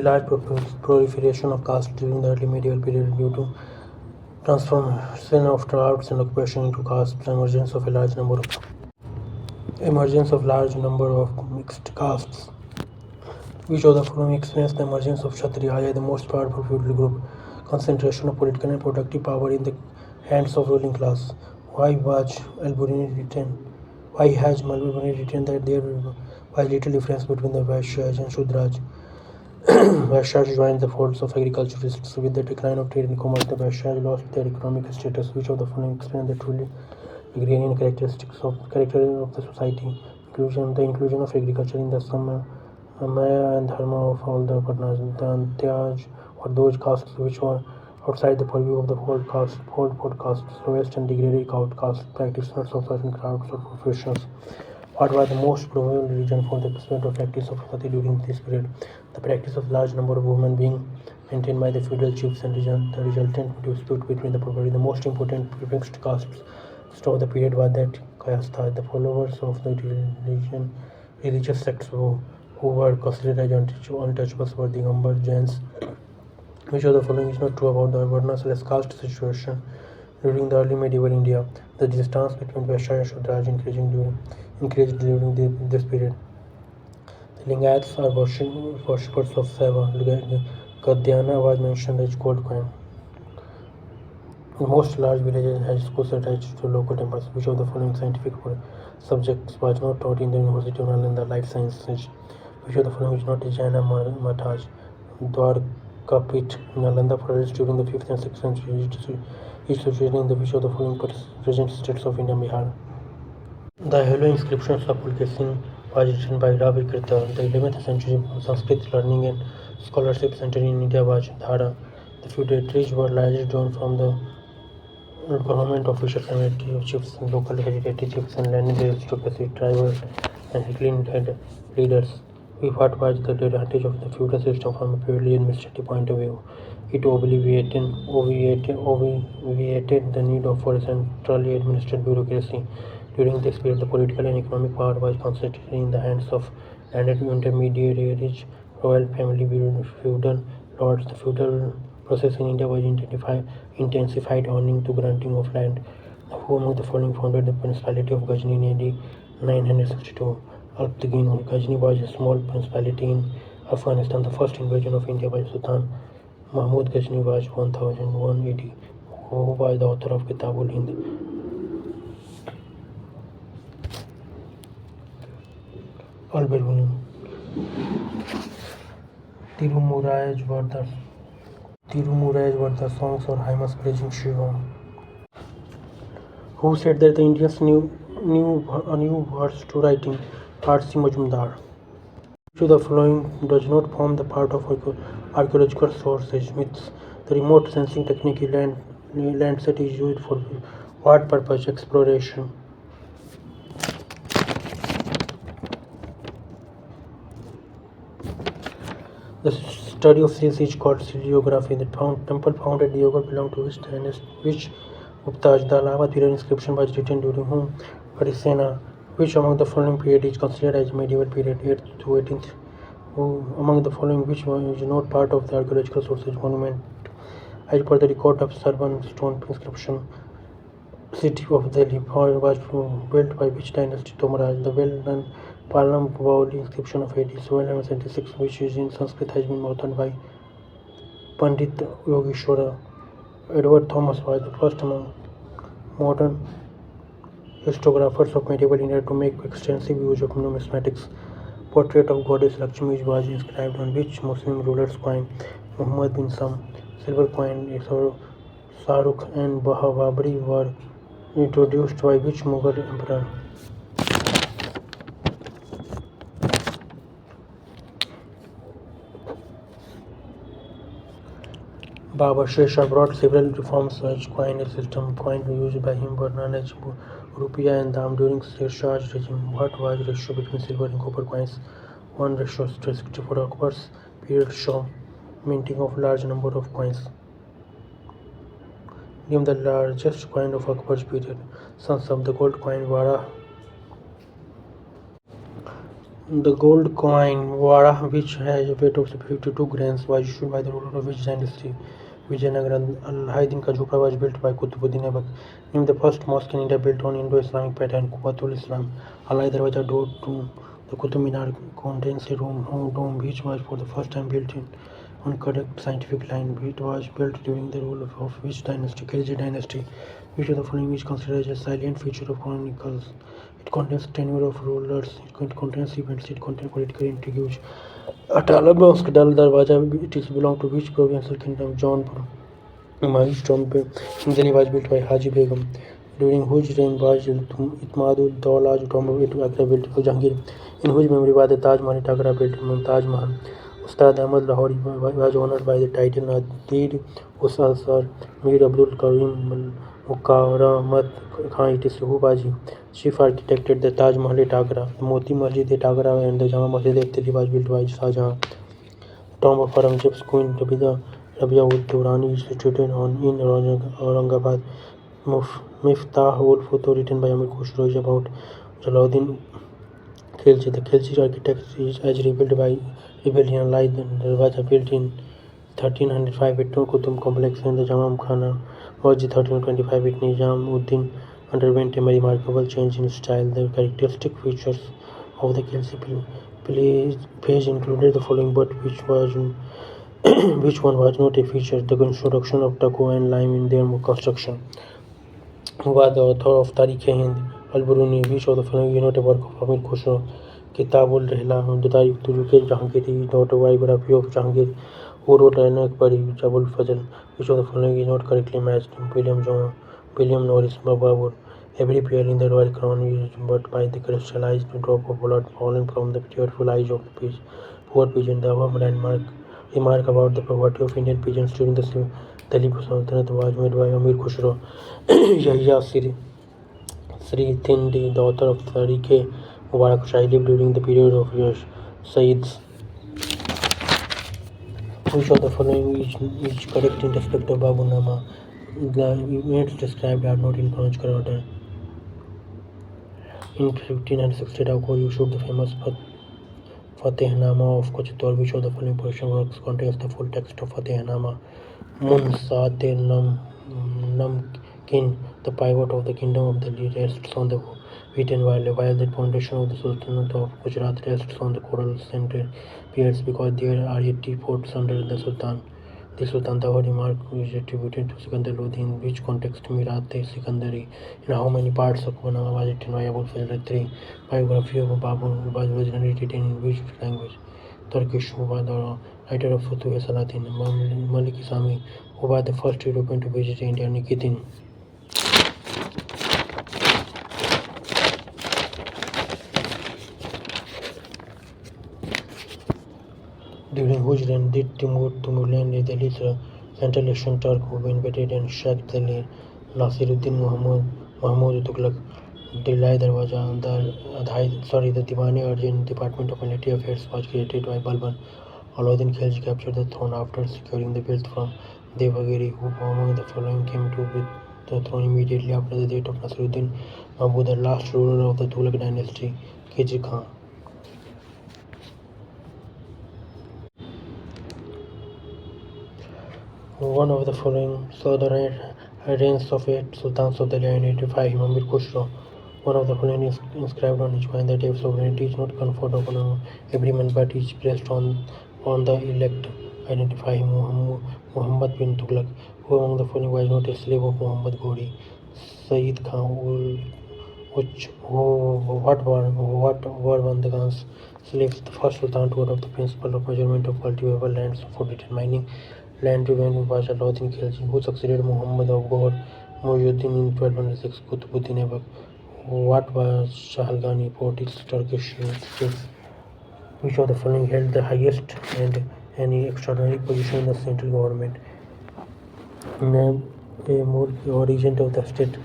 large proliferation of caste during the early medieval period due to transformation of crafts and occupation into castes, emergence of large number of mixed castes. Which of the following explains the emergence of Kshatriya, the most powerful feudal group? Concentration of political and productive power in the hands of ruling class. Why has Al-Biruni written that there was little difference between the Vaishyas and Shudras? Vaishyas joined the folds of agriculturists. With the decline of trade and commerce, the Vaishyas lost their economic status. Which of the following explains the truly agrarian character of the society? The inclusion of agriculture in the Samaya and Dharma of all the Varnas. The Antyaj or those castes which were outside the purview of the whole castes, lowest and degraded outcasts, practitioners of certain crafts or professions. What was the most prevalent reason for the extent of practice of sati during this period? The practice of large number of women being maintained by the feudal chiefs and the resultant dispute between the property. The most important prefixed castes of the period was that Kayastha, the followers of the religious sects who were considered as untouchables were the Digambar Jains. Which of the following is not true about the Varna/caste situation during the early medieval India? The distance between Vaishya and Shudraj increased during this period. The Lingayats are worshippers of Saiva. Gadhyana was mentioned as gold coin. Most large villages had schools attached to local temples. Which of the following scientific subjects was not taught in the University of Nalanda? Life sciences. Which of the following is not a Jaina Mathaj? Dwarka Kapit, Nalanda forests during the 5th and 6th century, each situated in which of the following present states of India and Bihar. The Hello inscriptions of Pulkesin was written by Ravi Kirta. The 11th century Sanskrit learning and scholarship center in India was Dhara. The feudatories were largely drawn from the government officials and chiefs, local hereditary chiefs and land aristocracy, tribal and clean-head leaders. What was the advantage of the feudal system from a purely administrative point of view? It obviated the need for a centrally administered bureaucracy. During this period, the political and economic power was concentrated in the hands of landed intermediaries, royal family, feudal lords. The feudal process in India was intensified owing to granting of land. Who among the following founded the Principality of Ghazni in AD 962? Alptagin. Ghazni was a small principality in Afghanistan. The first invasion of India by Sultan Mahmud Ghazni was 1001 AD, who was the author of Kitabul Hind. Al-Biruni. Tirumurais were the songs or hymns praising Shiva. Who said that the Indians knew words to writing? R.C. Majumdar. Which of the following does not form the part of archaeological sources? Myths. The remote sensing technique Landsat is used for what purpose? Exploration. The study of seals is called ciliography. The temple found at Deoghar belonged to which Guptas? The Allahabad period inscription was written during whom? Harisena. Which among the following period is considered as medieval period? 8th to 18th. Who among the following which one is not part of the archaeological sources? Monument. As per the record of Sarban stone inscription, city of Delhi was built by which dynasty? Tomaraj. The well-known Palam Bauli inscription of AD 1276, which is in Sanskrit, has been authored by Pandit Yogeshwara. Edward Thomas was the first among modern historiographers of medieval India to make extensive use of numismatics. Portrait of goddess Lakshmi was inscribed on which Muslim ruler's coin? Muhammad bin Sam. Silver coin Sarukh and Babri were introduced by which Mughal emperor? Baba Sher Shah brought several reforms such coinage system. Coins used by him were known as rupiah and dam during Sher Shah's regime. What was the ratio between silver and copper coins? 1:64. Akbar's period saw minting of large number of coins. Name the largest coin of Akbar's period. Sons of the gold coin Vara. The gold coin Vara, which has a weight of 52 grams, was issued by the ruler of which dynasty? Vijayanagara. Al-Haidin ka Jhopra was built by Qutbuddin Aibak. Name the first mosque in India built on Indo-Islamic pattern. Quwwatul Islam. Alai Darwaza door to the Qutub Minar contains a dome which was for the first time built on correct scientific line. It was built during the rule of which dynasty? Khilji dynasty. Which of the following is considered as a salient feature of chronicles? It contains tenure of rulers, it contains events, it contains political intrigues. Atala Mosque Dal Darwaza, it is belong to which provincial kingdom? Jaunpur. Mahish tomb in Delhi was built by Haji Begum. During whose reign was Itmadul Dawla tomb Agra built? Jahangir. In whose memory was the Taj Mahal at Agra built? Mumtaz Mahal. Ustad Ahmad Lahori was honored by the title Nadir Usal Sir Mir Abdul Karim Mukarramat Khan. It is who was chief architect at the Taj Mahal at Agra. The Moti Masjid at Agra and the Jama Masjid at Delhi was built by Shah Jahan. Tomb of Aurangzeb's Queen Rabia ud Durrani is situated in Aurangabad. Miftah ul Futuh written by Amir Khusro is about Jalaluddin Khilji. The Khilji architecture is as rebuilt by rebellion like the Darwaza built in 1305 at Qutub complex and the Jama Khana Masjid 1325 at Nizamuddin underwent a remarkable change in style. The characteristic features of the Khilji page included the following, but which one was not a feature? The introduction of stucco and lime in their construction. Who was the author of Tarikh-e-Hind? Al-Biruni. Which of the following is not a work of Amir Khusro? Kitabul Rihla. The Tarikh to Jahangiri, the autobiography of Jahangir. who wrote An Akbari Jabul Fazl, which of the following is not correctly matched? William Norris Babur. Every pearl in the royal crown is but by the crystallized drop of blood fallen from the tearful eyes of the poor pigeon. The above remark about the poverty of Indian pigeons during the Delhi Sultanate was made by Amir Khusro. Yahya Sri Thindi, the author of Tariq Mubarak Shahi, lived during the period of Sayyids. Which of the following is correct in respect of Babu Nama? The events described are not in chronological order. In 1560, Tagore issued the famous Fatehnama of Kochitor, which of the following Persian works contains the full text of Fatehnama? Munsate Namkin, the pivot of the kingdom of Delhi, rests on the wheat and barley, while the foundation of the Sultanate of Gujarat rests on the coral center piers, because there are 80 forts under the Sultan. The Sultan Tawar remark is attributed to Sikandar Lodi. In which context Mirate Sikandari? In how many parts of Banama was written by Abul Fazl? 3. Biography of Babu was originally written in which language? Turkish. Who was the writer of Futuh Salatin? Malik Isami. Who was the first European to visit India? Nikitin. During whose reign did Timurlan, Delhi's Central Asian Turk, who invaded and sacked Delhi? Nasiruddin Mahmud Tughlaq. Delhi Darwaza, the Diwani Urgent Department of Military Affairs was created by Balban. Alauddin Khilji captured the throne after securing the wealth from Devagiri, who among the following came to with the throne immediately after the death of Nasiruddin Mahmud, the last ruler of the Tughlaq dynasty, Khilji Khan. One of the following saw the reigns of 8 sultans of Delhi in 85. Amir Khusro. One of the following is inscribed on each coin: that if sovereignty is not conferred upon every man but is placed on the elect. Identify Muhammad bin Tughlaq. Who among the following was not a slave of Muhammad Ghori? Sayyid Khan. What were Bandhagan's slaves? The first sultan to adopt the principle of measurement of cultivable lands for determining land revenue was Alauddin Khilji, who succeeded Muhammad of God Muhyiddin in 1206. Qutbuddin Aibak. What was Shahalgani port? Its Turkish states. Which of the following held the highest and any extraordinary position in the central government? A mulk or regent of the state.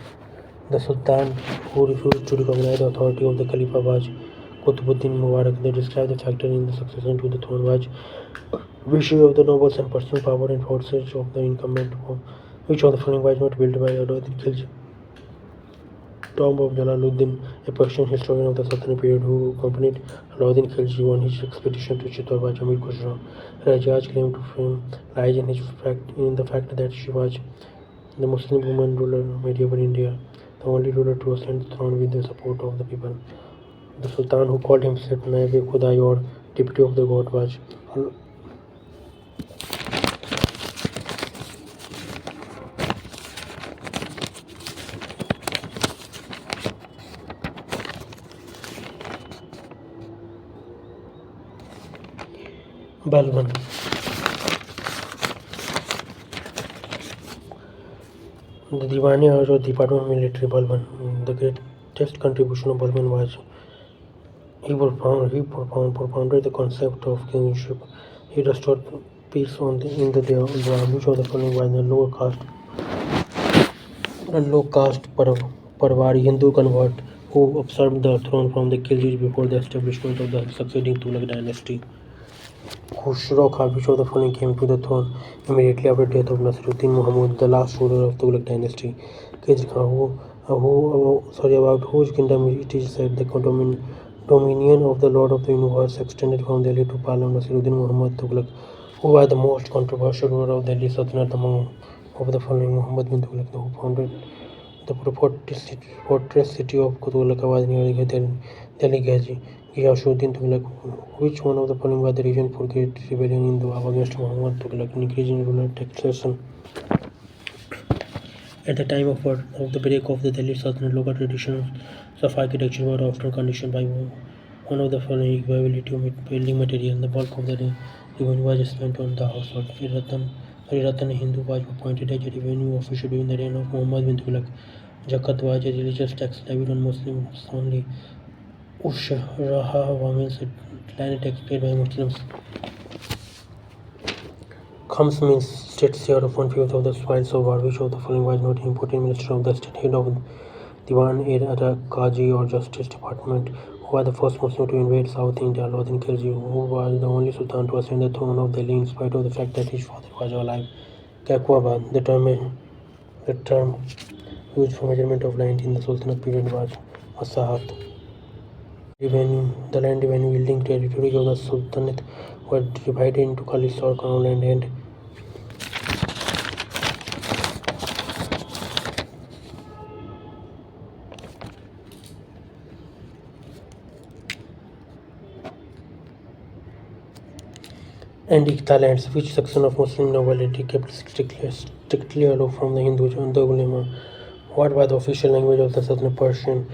The Sultan who refused to recognize the authority of the Khalifa was Qutbuddin Mubarak. They describe the factor in the succession to the throne was wishes of the nobles and personal power and forces of the incumbent. Which of the following was not built by Alauddin Khilji? Tomb of Jalaluddin, a Persian historian of the Sultanate period who accompanied Alauddin Khilji on his expedition to Chittor by Amir Khusro. Rajaj's claim to fame lies in the fact that she was the Muslim woman ruler of medieval India, the only ruler to ascend the throne with the support of the people. The Sultan who called himself Naib-e Khudai or deputy of the god was Balban. The Diwani Urge or Department of Military Balban. The greatest contribution of Balban was he propounded the concept of kingship. He restored peace in the Dewan, which of the following was the low caste Parvari Hindu convert who usurped the throne from the Khiljis before the establishment of the succeeding Tughlaq dynasty. Khusro Khan, which of the following came to the throne immediately after the death of Nasiruddin Mahmud, the last ruler of Tughlaq dynasty. Khilji Khan, about whose kingdom it is said the dominion of the Lord of the Universe extended from Delhi to Palam. Nasiruddin Muhammad Tughlaq, who was the most controversial ruler of Delhi Sultanate among of the following: Muhammad bin Tughlaq, who founded the fortress city of Tughlaq was near Delhi Ghazi. Ghiyasuddin Tughlaq. Which one of the following was the reason for great rebellion in Doab against Muhammad Tughlaq? Increase in rural taxation. At the time of the break of the Delhi Sultanate, local traditions of architecture were often conditioned by one of the following equivalent to building material. The bulk of the revenue was spent on the household. Fariratan, a Hindu, was appointed as a revenue official during the reign of Muhammad bin Tughlaq. Zakat was a religious tax levied on Muslims only. Ushraha means a land tax paid by Muslims. Khams means state share of 1/5 of the spoils of war. Which of the following was not important minister of the state, head of Diwan-e Qazi or Justice Department? Who was the first Muslim to invade South India? Alauddin Khilji. Who was the only Sultan to ascend the throne of Delhi in spite of the fact that his father was alive? Kakuabad. The term used for measurement of land in the Sultanate period was Masahat. The land revenue yielding territories of the Sultanate were divided into Khalis or crown land and Iqta lands. Which section of Muslim nobility kept strictly aloof from the Hindu ulema? What was the official language of the Sultanate? Persian.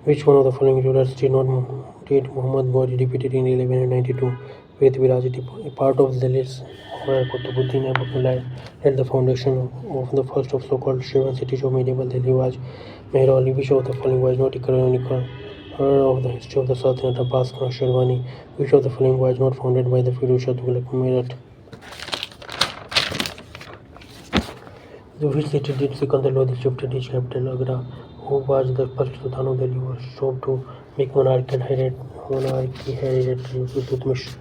Which one of the following rulers did Muhammad Ghori defeated in 1192 with Virajati? A part of the list where Qutbuddin Aibak led the foundation of the first of so-called Shivan cities of medieval Delhi was Mehrauli. Which of the following was not a canonical of the history of the Sultanate? Abbas Khan Sherwani. Which of the following was not founded by the Firuz Shah Tughlaq? Meerut. Which city did Sikandar Lodi shifted his capital Agra? Who was the first Sultan of Delhi who strove to make monarchy hereditary to Iltutmish?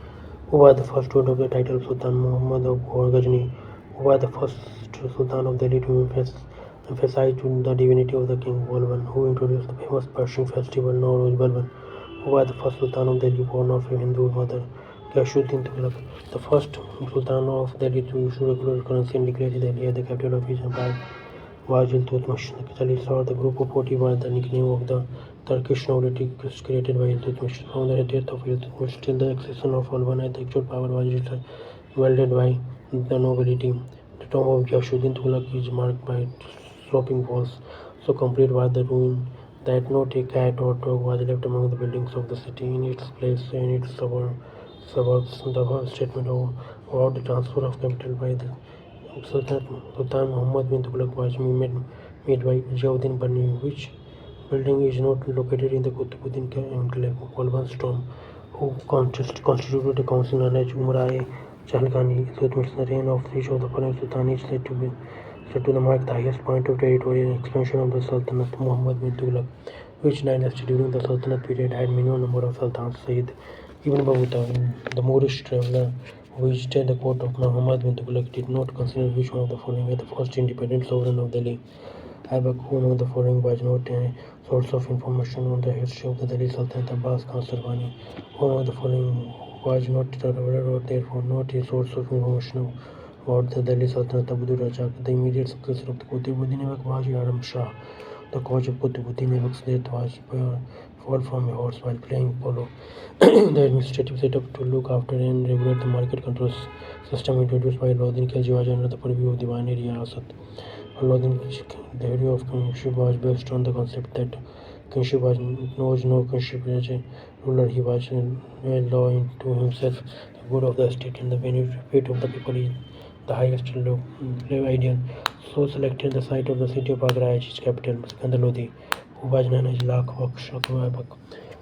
Who was the first to adopt the title Sultan? Muhammad of Ghazni. Who was the first Sultan of Delhi to emphasize the divinity of the king? Balban. Who introduced the famous Persian festival Nowruz? Balban. Who was the first Sultan of Delhi born of a Hindu mother? Ghiyasuddin Tughlaq. The first Sultan of Delhi to issue regular currency and declare Delhi as the capital of his empire was Iltutmish. The Khalis or the group of 40 was the nickname of the Turkish nobility created by Iltutmish. From the death of Iltutmish till the accession of Balban, the actual power was wielded by the nobility. The tomb of Ghiyasuddin Tughlaq is marked by sloping walls, so complete was the ruin that not a cat or dog was left among the buildings of the city. In its place and its suburbs, the statement about the transfer of capital by the Sultan Muhammad bin Tughlaq was made by Ziauddin Bani. Which building is not located in the Qutbuddin enclave? Balban's tomb. Who constituted the council known as Umara-e Jahalkhani? Iltutmish. The reign of each of the following Sultan is said to mark the highest point of territorial expansion of the Sultanate. Muhammad bin Tughlaq. Which dynasty during the Sultanate period had minimum number of sultans? Sayyid Ibn Battuta, the Moorish traveller who visited the court of Muhammad bin Tughlaq, did not consider which one of the following as the first independent sovereign of Delhi? Aibak. Who among the following was not a source of information on the history of the Delhi Sultanate? Abbas Khan Sirwani. Who among the following was not a traveller or therefore not a source of information about the Delhi Sultanate? Abdul Razak. The immediate successor of the Qutbuddin Aibak was Yaram Shah. The cause of Qutbuddin Aibak's death was fall from a horse while playing polo. The administrative setup to look after and regulate the market control system introduced by Alauddin Khilji was under the purview of Diwan-e-Riyasat. Alauddin, the theory of kingship was based on the concept that kingship was no kingship as a ruler. He was a law into himself. The good of the state and the benefit of the people is the highest ideal. So selected the site of the city of Agra as his capital. Sikandar Lodi, who was known as Lakh Aibak,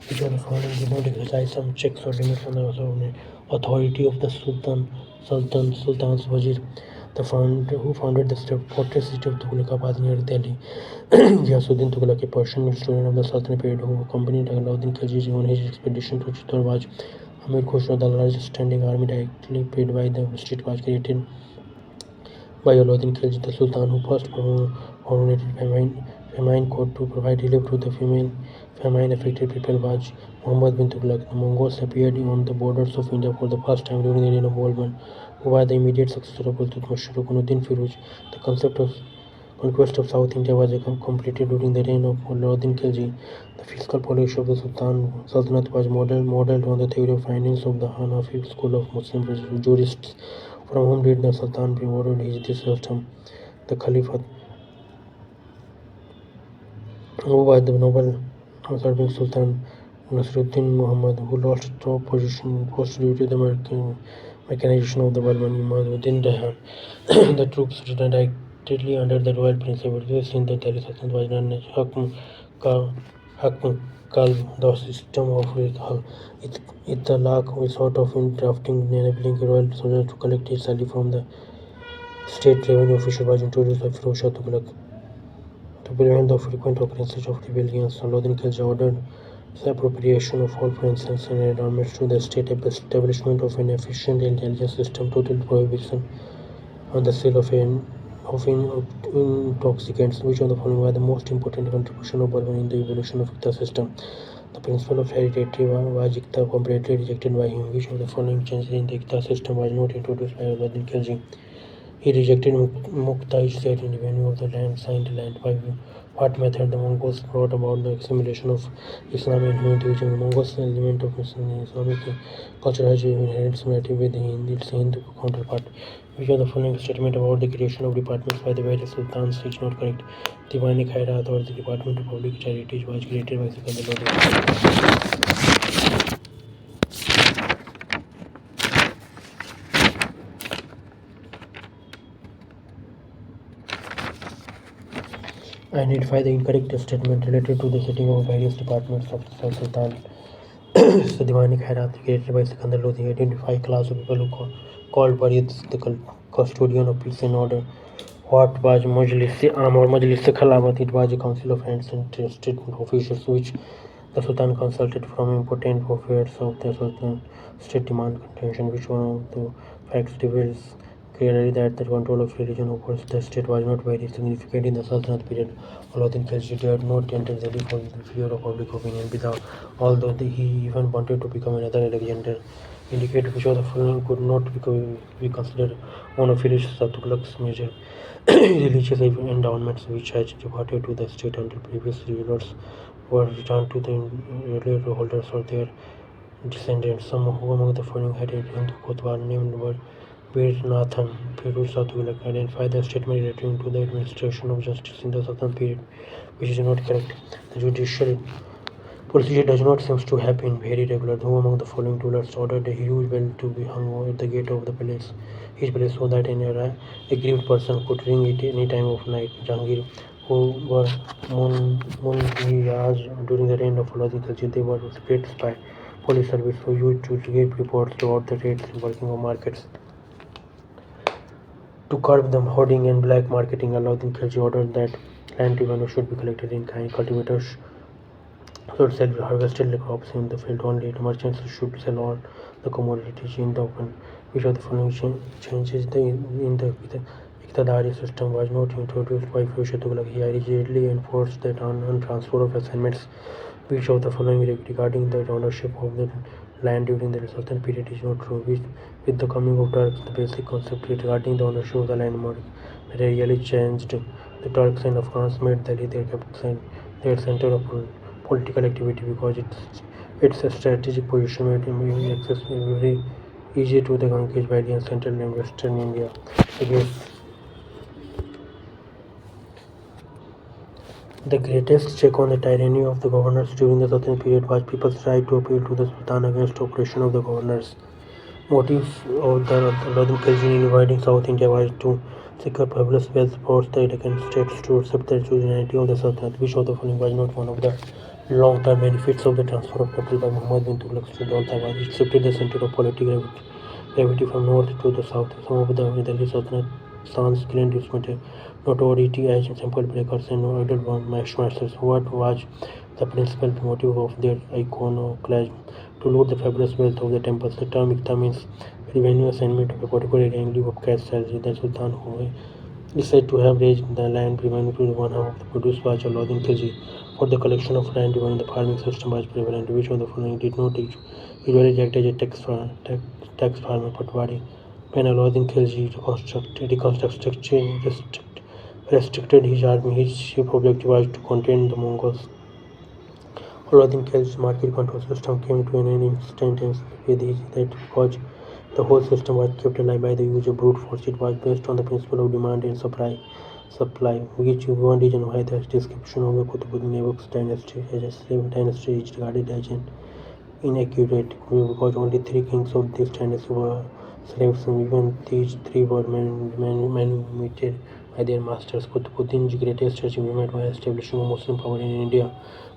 which of the following did not exercise some checks or limits on the authority of the Sultan's Wazir, who founded the fortress city of Tughlaqabad near Delhi. Ghiyasuddin Tughlaq, a Persian historian of the Sultanate period who accompanied Alauddin Khilji on his expedition to Chittor, was Amir Khusro. The largest standing army directly paid by the state was created by Alauddin Khilji, the Sultan, who first formulated famine code to provide relief to the famine-affected people, was Muhammad bin Tughlaq. The Mongols appeared on the borders of India for the first time during the reign of Balban, who was the immediate successor of Iltutmish. Rukunuddin Firuz. The concept of conquest of South India was completed during the reign of Alauddin Khilji. The fiscal policy of the Sultanate was modeled on the theory of finance of the Hanafi school of Muslim jurists. From whom did the Sultan borrowed this system? The Caliphate. Who was the noble serving Sultan Nasruddin Muhammad, who lost his top position post due to the mechanization of the Balbani within Dahan. The troops returned directly under the royal principal. This in the Delhi Sultan was known as Hakm Kal, the system of italaq, a sort of drafting enabling royal soldiers to collect his salary from the state revenue official, was introduced by Firoz Shah Tughlaq. To prevent the frequent occurrences of rebellions, Alauddin Khilji ordered the appropriation of all pensions and endowments to the state, establishment of an efficient intelligence system, total prohibition on the sale of intoxicants, which on the following were the most important contribution of Bourbon in the evolution of the system. The principle of heredity was completely rejected by him. Which of the following changes in the Iqta system was not introduced by Alauddin Khilji? He rejected Muqtai state in revenue of the land, signed land. By what method the Mongols brought about the assimilation of Islam and Hinduism? The Mongols' element of Islamic culture has inherent similarity with its Hindu counterpart. Which of the following statement about the creation of departments by the various sultans is not correct? Diwan Khairat, or the Department of Public Charities, was created by Sikandar Lodi. Identify the incorrect statement related to the setting of various departments of the Sultan. So Diwani Khairat, created by Sikandar Lodi, identify class of people who called Bariyats, the custodian of peace and order. What was Majlis-e-Am or Majlis-e Khalamat? It was a council of hands and trusted officials which the Sultan consulted from important affairs of the Sultan state demand contention, which one of the facts reveals clearly that the control of religion over the state was not very significant in the Sultanate period. Alauddin Khilji dared not enter Delhi for the fear of public opinion, although he even wanted to become another Alexander. Indicate which of the following could not be considered one of Firoz Shah Tughlaq's major religious endowments, which had departed to the state until previous rulers were returned to the earlier holders or their descendants. Some who among the following had a Hindu kotwar named were Veernathan. Firoz Shah Tughlaq identified the statement relating to the administration of justice in the Sultan period, which is not correct. The judicial procedure does not seem to have been very regular. Who among the following rulers ordered a huge bell to be hung at the gate of the palace, his palace, so that an aggrieved person could ring it any time of night? Jahangir, who were Munhiyaz during the reign of Alauddin Khilji. They were secret spy police service who used to give reports about the raids and working of markets. To curb the hoarding and black marketing, Alauddin Khilji ordered that land revenue should be collected in kind. Cultivators should sell harvested crops in the field only. The merchants should sell all the commodities in the open. Which of the following changes in the Iqtidari system was not introduced by Firoz Shah Tughlaq? He rigidly enforced the transfer of assignments. Which of the following regarding the ownership of the land during the Sultan period is not true? With the coming of Turks, the basic concept regarding the ownership of the land materially changed. The Turks and Afghans made Delhi their center of political activity because its strategic position made it access very easy to the Ganges Valley and central and western India. The greatest check on the tyranny of the governors during the Sultan period was people's right to appeal to the Sultan against oppression of the governors. Motive of the Alauddin Khilji in invading South India was to secure fabulous wealth for the Deccan states to accept the sovereignty of the Sultanate. Which of the following was not one of the long-term benefits of the transfer of capital by Muhammad bin Tughlaq to Daulatabad? It shifted the center of political gravity from north to the south. Some of the Delhi Sultan's gained its notoriety as temple breakers and idol masters. What was the principal motive of their iconoclasm? To loot the fabulous wealth of the temples. The term Iqta means revenue assignment of a particular area in lieu of cash salary. The Sultan, who is said to have raised the land revenue to one half of the produce, was Alauddin Khilji. For the collection of land revenue, the farming system was prevalent. Which of the following did not usually act as a tax farmer patwari? When Alauddin Khilji restricted his army, his chief objective was to contain the Mongols. Alauddin Khilji's market control system came to an end instantaneously with that because the whole system was kept alive by the use of brute force. It was based on the principle of demand and supply. supply, which one reason why the description of the Qutbuddin Ayyub's dynasty as a slave dynasty is regarded as an inaccurate because only three kings of this dynasty were slaves, and even these three were manumitted by their masters. Qutbuddin's greatest achievement was establishing a Muslim power in India.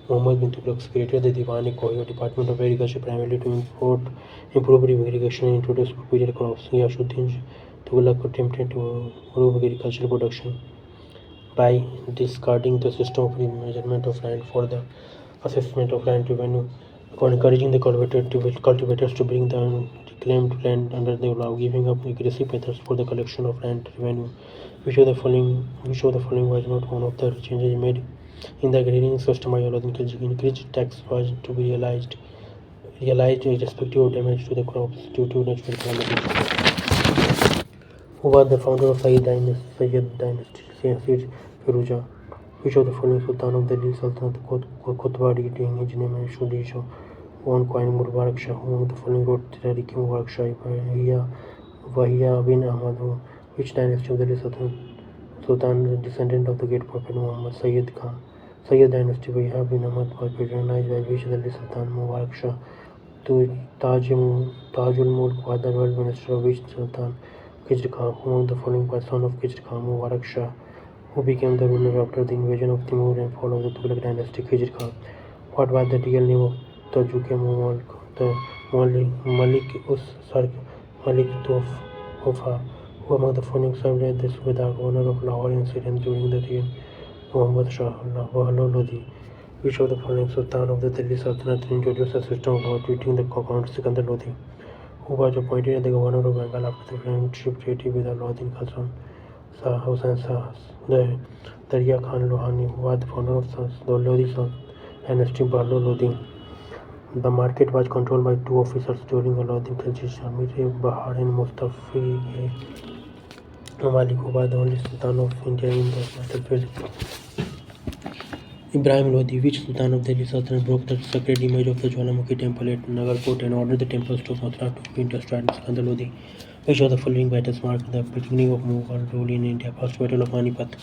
Muhammad bin Tughlaq created the Diwan-e Kohiyat Department of Agriculture primarily to improve irrigation and introduce superior crops. Ghiyasuddin Tughlaq attempted to improve agricultural production by discarding the system of measurement of land for the assessment of land revenue, encouraging the cultivators to bring the reclaimed land under the law, giving up aggressive methods for the collection of land revenue. Which of the following was not one of the changes made in the agrarian system by Alauddin Khilji? Increased tax was to be realized irrespective of damage to the crops due to natural calamities. Who was the founder of Sayyid dynasty? Sayyid Firuza. Which of the following Sultan of Delhi Sultanate Kotwadi during his name and Shuddisha one coin Mubarak Shah? Who among the following wrote Tarikh Mubarak Shah? Wahia bin Ahmad. Which dynasty of Delhi Sultan descendant of the great Prophet Muhammad? Sayyid Khan. Sayyid dynasty Wahia bin Ahmad was patronized by which Delhi Sultan? Mubarak Shah. Tajul Mulk was the royal minister of which Sultan? Khijr Khan. Who among the following was son of Khijr Khan? Mubarak Shah. Who became the ruler after the invasion of Timur and fall of the Tughlaq dynasty? Khijr Khan. What was the real name of Tajuke Mulk? The Malik us Sark Malik Tofa. Who among the following served as the Subedar governor of Lahore in Syria during the reign of Muhammad Shah Lodi? Which of the following Sultan of the Delhi Sultanate introduced a system of auditing the accounts? Sikandar Lodi. Who was appointed as the governor of Bengal after the friendship treaty with Alauddin Khalsan? Hussain Shah. The Darya Khan Lohani, who was the founder of Lodi dynasty, Barlo Lodi. The market was controlled by two officers during Alauddin Khilji's Amir Bahar and Mustafa Malik, who was the only Sultan of India in the battlefield. Ibrahim Lodi. Which Sultan of Delhi Sultanate broke the sacred image of the Jwalamukhi temple at Nagarkot and ordered the temples to Mathura to be destroyed? Sikandar Lodi. Which of the following battles marked the beginning of Mughal rule in India? First Battle of Panipat.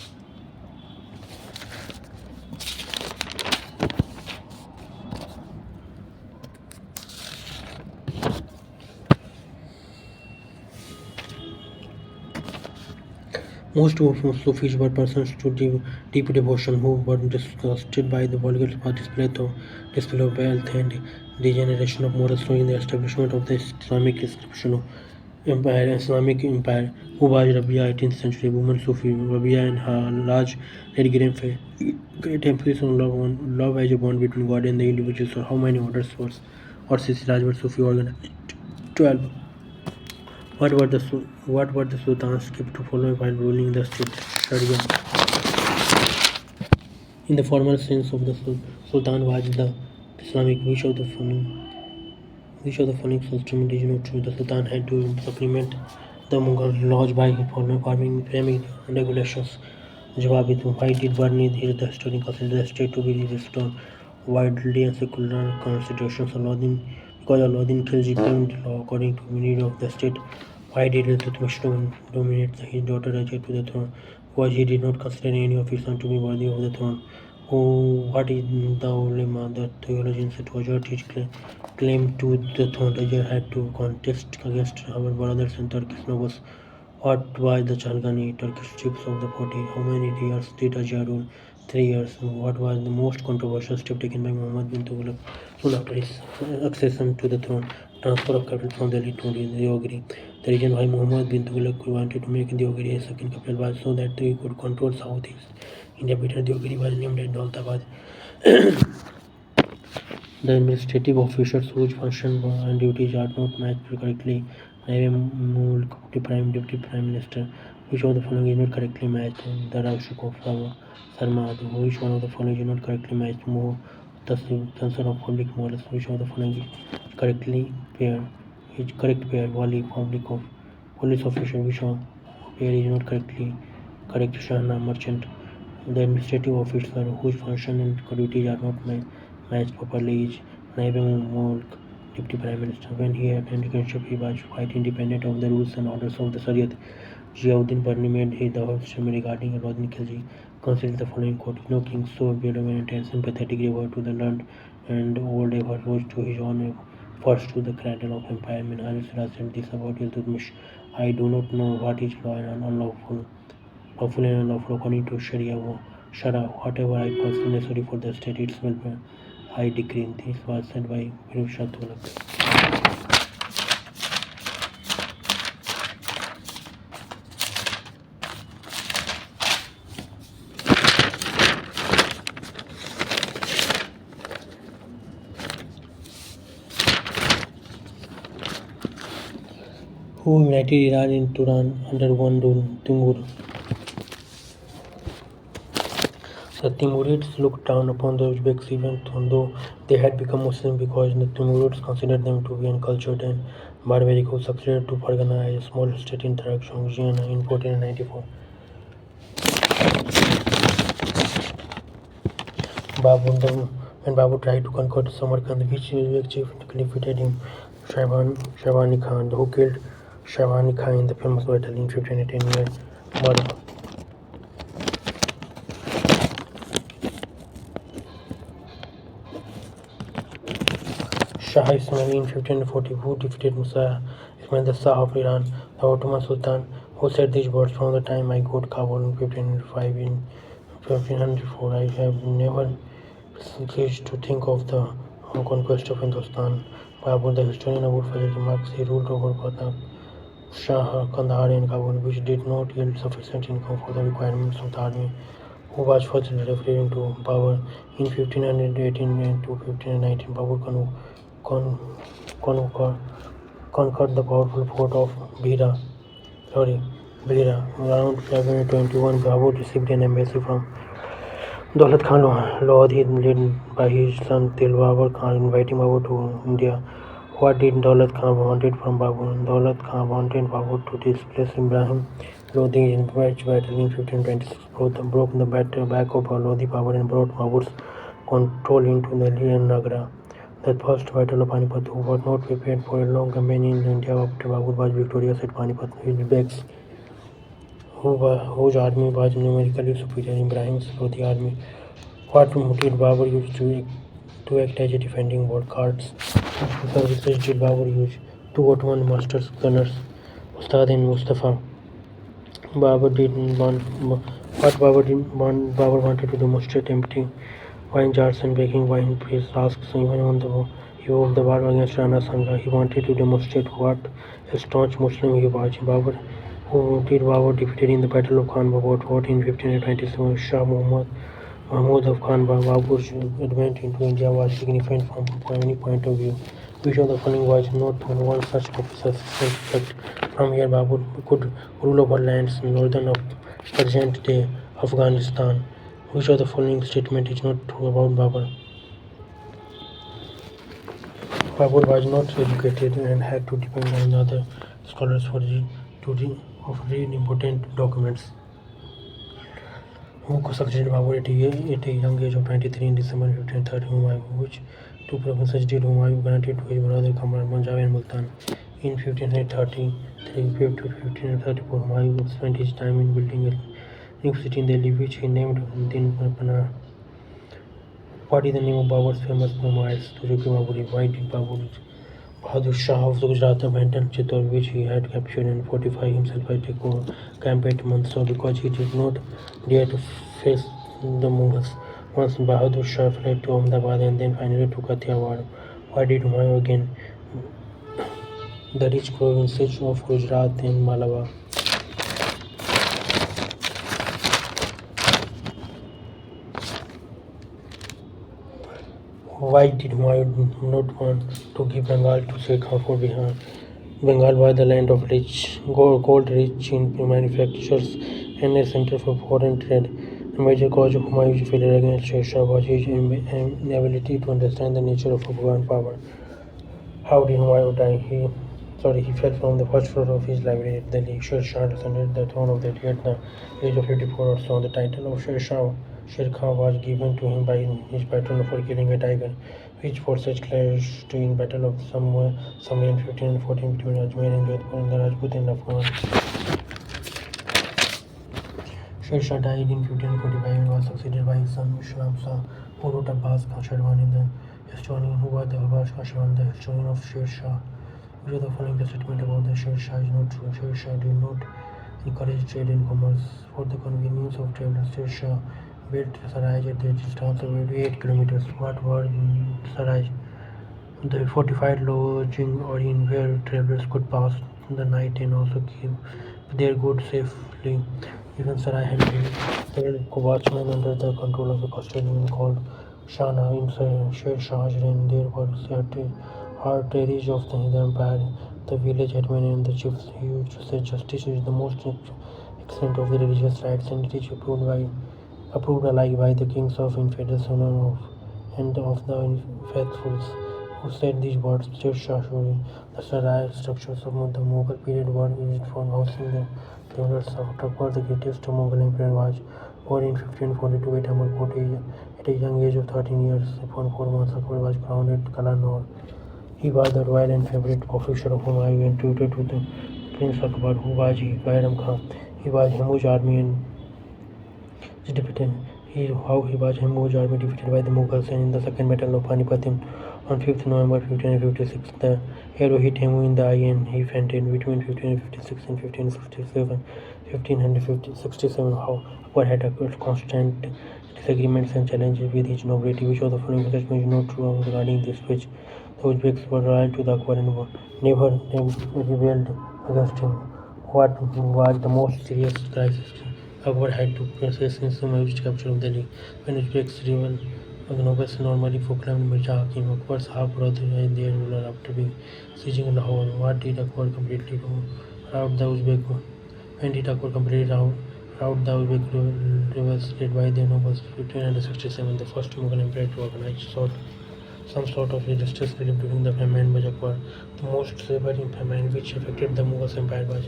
Most Sufis were persons to deep devotion who were disgusted by the vulgar display of wealth and degeneration of morals during the establishment of the Islamic Empire. Who was Rabia, 18th century woman Sufi? Rabia and her large red great emphasis on love as a bond between God and the individual. So how many orders or silsilas were Sufi organized? 12. What were the sultans kept to follow while ruling the state? Sharia. In the formal sense of the sultan was the Islamic. Which of the following instrument is not true? The sultan had to supplement the Mughal laws by framing regulations. Jawab: why did Barni historian consider the state to be restored widely and secular constitutions? Because Alauddin Khilji turned law according to the need of the state. Why did Iltutmish nominate his daughter Rajia to the throne? Because he did not consider any of his sons to be worthy of the throne. What is the ulema that theologians at Wajah claim to the throne? Rajia had to contest against her brothers and Turkish nobles. What was the Chalgani Turkish chiefs of the party? How many years did Rajia rule? 3 years. What was the most controversial step taken by Muhammad bin Tughlaq soon after his accession to the throne? Transfer of capital from Delhi to Deogiri. The reason why Muhammad bin Tughlaq wanted to make Deogiri a second capital was so that he could control southeast India better. Deogiri was named as Daulatabad. The administrative officers whose functions and duties are not matched correctly. Naib Mulk, Deputy Prime Minister. Which of the following is not correctly matched? The Rashik of Sarmad. Which one of the following is not correctly matched? Censor of public morals. Which of the following is correctly paired? Is correct pair? Wali, public of police official. Which of pair is not correct? Shahna, merchant. The administrative officer whose function and duties are not matched properly is Naib Mulk, Deputy Prime Minister. When he attended kingship, he was quite independent of the rules and orders of the Shariat. Ziauddin Barni made the host regarding Rodin Khilji considered the following quote: "No king so benevolent and sympathetic ever to the learned and old ever rose to his own first to the cradle of empire." Minhaj said this about Iltutmish: "I do not know what is law and unlawful, lawful and unlawful according to Shara. Whatever I consider necessary for the state its welfare, I decree." This was said by Firoz Shah Tughlaq. Who united Iran and Turan under one rule, Timur. The Timurids looked down upon the Uzbeks even though they had become Muslim because the Timurids considered them to be uncultured and barbaric, who succeeded to Fargana, a small state in Tarak-Shangjian in 1494. When Babur tried to conquer Samarkand, which Uzbek chief defeated him, Shabani Khan, who killed Shabani Khan in the famous battle in 1518 near Marwa. Shah Ismail in 1540, who defeated Musa Ismail the Shah of Iran, the Ottoman Sultan, who said these words: "From the time I got Kabul in 1505 in 1504, I have never ceased to think of the conquest of Hindustan." Babur, the historian Abu Fazl, remarks he ruled over Ghatak, Shah, Kandahar and Kabul, which did not yield sufficient income for the requirements of the army, who was first referring to Babur in 1518 to 1519. Babur conquered the powerful fort of Bhira. Around 1121, Babur received an embassy from Daulat Khan Lodhi, led by his son Dilbabur Khan, inviting Babur to India. What did Daulat Khan wanted from Babur? Daulat Khan wanted Babur to displace Ibrahim Lodhi in March battle in 1526, broke the back of Lodhi Babur and brought Babur's control into Delhi and Agra. The first battle of Panipat, who was not prepared for a long campaign in India after Babur was victorious at Panipat, Uzbeks, whose army was numerically superior to Ibrahim's Lodi army. What did Babur use to act as a defending wall? Carts. What services did Babur use? Two Ottoman masters gunners, Ustad and Mustafa. Babur Babur wanted to demonstrate emptying wine jars and breaking wine flasks even on the eve of the war against Rana Sanga. He wanted to demonstrate what a staunch Muslim he was. Who did Babur defeated in the Battle of Khan Babur fought in 1527. Shah Mahmud of Khan Babur's advent into India was significant from any point of view. Which of the following was not one such effect? From here, Babur could rule over lands northern of present-day Afghanistan. Which of the following statement is not true about Babur? Babur was not educated and had to depend on other scholars to read important documents. Who succeeded Babur at a young age of 23 in December 1530? Humayun. Which two provinces did Humayun granted to his brother Kamran, Punjab and Multan? In 1533 to 1534, Humayun spent his time in building a new city in Delhi, which he named Din Panah. What is the name of Babur's famous memoirs, Tujuki Baburi? Why did Bahadur Shah of Gujarat abandon Chittor, which he had captured, and fortified himself at a camp at Mandsaur? Because he did not dare to face the Mughals. Once Bahadur Shah fled to Ahmedabad and then finally to Kathiawar. Why did Humayun again the rich provinces of Gujarat and Malabar? Why did Humayun not want to give Bengal to Sher Khan for Bihar? Bengal was the land of gold rich in manufactures and a center for foreign trade. The major cause of Humayun's failure against Sher Shah was his inability to understand the nature of Afghan power. How did Humayun die? He fell from the first floor of his library at Delhi. Sher Shah ascended the throne of Delhi at the age of 54 or so. The title of Sher Khan was given to him by his patron for killing a tiger, which forces clashed in Battle of somewhere in 1514 between Ajmer and Jodhpur and the Rajput and Afghan. Sher Shah died in 1545 and was succeeded by his son Islam Shah, who wrote Abbas Khan Sherwani, the historian, who was the Abbas Khan Sherwani, the historian of Sher Shah. Which of the following statement about the Sher Shah is not true? Sher Shah did not encourage trade and commerce. For the convenience of travelers, Sher Shah built Saraj at the distance of 88 kilometers. What were Saraj? The fortified lodging or inn where travelers could pass the night and also keep their goods safely. Even Sarai had several watchmen under the control of the custodian called Shana in Sher Shah's reign. There were arteries of the empire. The village headmen and the chiefs used to say justice is the most excellent of the religious rights, and it is approved alike by the kings of infidels and of the faithfuls. Who said these words? Sher Shah Suri. The Sarai structures of the Mughal period were used for housing the travelers of Akbar. The greatest Mughal emperor was born in 1542 at Amarkot at a young age of 13 years. Upon 4 months, Akbar was crowned at Kalanur. He was the royal and favorite officer of Humayun and tutor to the Prince Akbar, who was Bairam Khan. He was Hamuj army and defeated. How he was Hamuj army defeated by the Mughals and in the second battle of Panipat on 5th November 1556. The arrow hit him in the eye and he fainted between 1556 and 1567. 1567, how Akbar had constant disagreements and challenges with his nobility, which of the following statements is not true regarding this speech. The Uzbeks were loyal to the Akbar and never rebelled against him. What was the most serious crisis Akbar had to face since the Maju's capture of Delhi? When Uzbeks rebelled, the nobles normally proclaimed Mirza Hakim, Akbar's half-brother, as their ruler after sieging Lahore. What did Akbar completely rout the Uzbek? When did Akbar completely rout the Uzbek rebels led by their nobles? 1567, the first Mughal emperor to organize some sort of justice relief during the famine by Akbar. The most severe famine which affected the Mughal empire was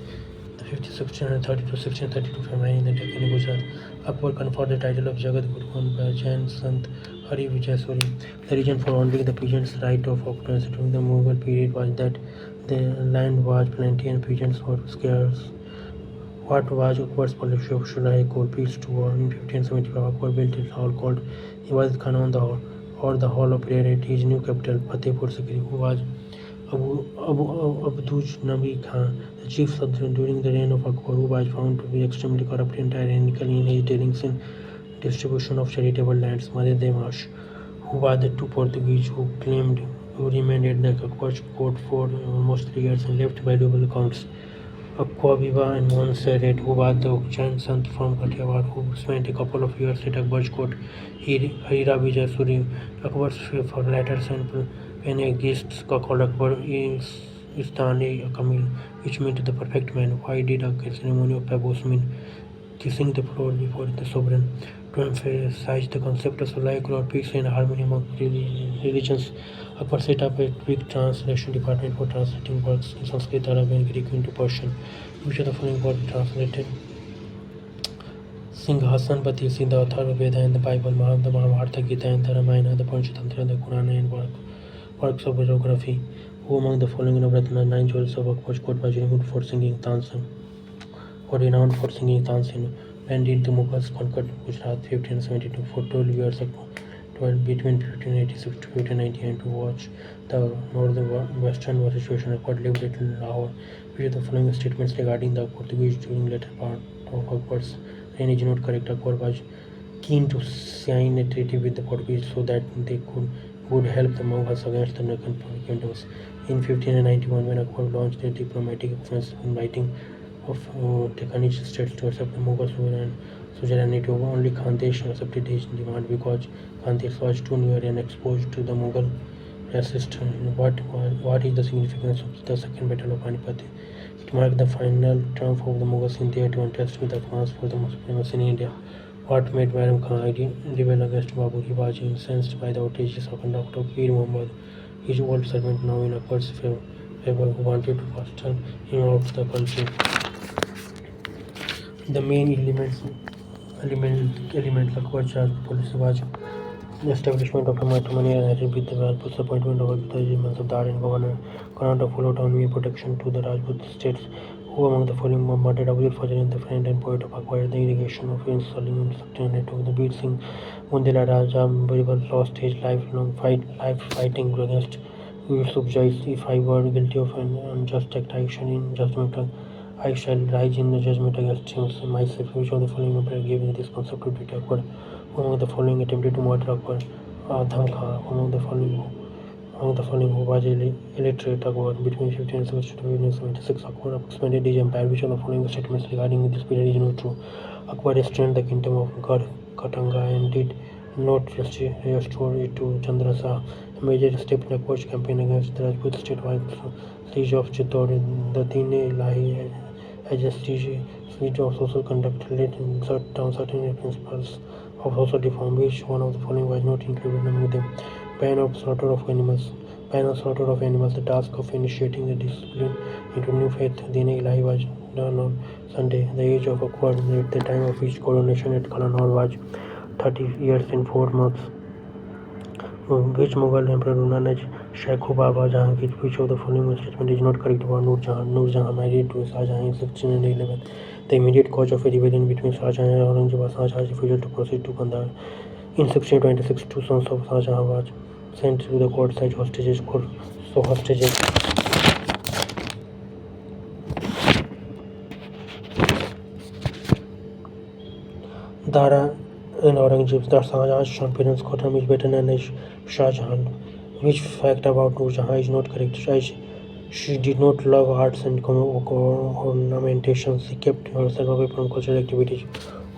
the 1632 famine in the Deccan in Gujarat. Akbar conferred the title of Jagat Guru on Jain Sant Hari Vijay Suri. The reason for honoring the peasants' right of occupancy during the Mughal period was that the land was plenty and peasants were scarce. What was Akbar's policy of Shulai called peace to war? In 1575, Akbar built a hall called Ibadat Khana on the hall, or the Hall of Prayer at his new capital, Fatehpur Sikri, who was Abduj Nabi Khan, the chief sultan during the reign of Akbar, who was found to be extremely corrupt and tyrannical in his dealings in distribution of charitable lands. Madhe Demash, who was the two Portuguese who remained at the Akbar's court for almost 3 years and left valuable accounts. Akwabiba and Montserrat, who was the Jain Sant from Kathiawar, who spent a couple of years at Akbar's court. Harira Vijay Suri, Akbar's for latter son Penegists, called Akbar Istani Kamil, which meant the perfect man. Why did a ceremony of Pabos mean kissing the floor before the sovereign? To emphasize the concept of like peace and harmony among religions, Akbar set up a big translation department for translating works in Sanskrit, Arabic, and Greek into Persian. Which of the following were translated? Singhasan Patisi, the author of Veda and the Bible, the Mahabharata, Gita and the Ramayana, the Panchatantra, the Quran, and works of biography. Who among the following Navratna 9 jewels of Akbar's court was removed for singing Tansan? Or renowned for singing Tansin? When did the Mughals conquer Gujarat? 1572. For 12 years, between 1586 to 1598, to watch the northwestern situation. Akbar lived at Lahore. Which of the following statements regarding the Portuguese during later part of Akbar's reign is not correct? Akbar was keen to sign a treaty with the Portuguese so that they would help the Mughals against the Deccan kingdoms. In 1591, when Akbar launched a diplomatic offensive inviting of Deccani states to accept the Mughal sovereignty, only Khandesh accepted his demand because Khandesh was too near and exposed to the Mughal resist. What is the significance of the Second Battle of Panipat? It marked the final triumph of the Mughals in their contest with the Afghans for the supremacy in India. What made Bairam Khan rebel against Babur? He was incensed by the outrageous conduct of Mir Muhammad, his old servant now in Akbar's favor, who wanted to fasten him out of the country. The main element Akbar charged policy was the establishment of a matrimonial with the Rajputs, appointment of the regiments of Dar and governor, grant of full autonomy and protection to the Rajput states. Who among the following murdered Abdul Fazl, the friend and poet of Akbar, the irrigation of Prince Salim to the Beat Singh Mundela Raja Birbal lost his life fighting against Yusuf Jais. If I were guilty of an unjust action in judgment, I shall rise in the judgment against myself. Which of the following emperor gave me this concept to treat Akbar? Who among the following attempted to murder Akbar? Adham Khan. Among the following who was illiterate Akbar between 15 and 76 Akbar expanded his empire. Which of the following statements regarding this period is not true? Akbar restrained the kingdom of Garh Katanga and did not restore it to Chandra Shah. A major step in Akbar's campaign against the Rajput state was the siege of Chittor. The Deen-e-Ilahi as a siege of social conduct laid down certain principles of social reform. Which one of the following was not included among them? Ban of slaughter of animals. The task of initiating the discipline into new faith, Deen-e-Ilahi, was done on Sunday. The age of Akbar at the time of his coronation at Kalanur was 30 years and 4 months. Which Mughal emperor managed Shaikhu Baba Jahangir? Which of the following statement is not correct about Nur Jahan? Nur Jahan married to Shah Jahan in 1611. The immediate cause of a rebellion between Shah Jahan and Aurangzeb was Shah Jahan's refusal to proceed to Kandahar. In 1626, two sons of Shah Jahan were sent to the court as hostages. Dara and Aurangzeb, the Shah Jahan's son, parents Khotam is better known as Shah Jahan. Which fact about Nur Jahan is not correct? She did not love arts and ornamentation. She kept herself away from cultural activities.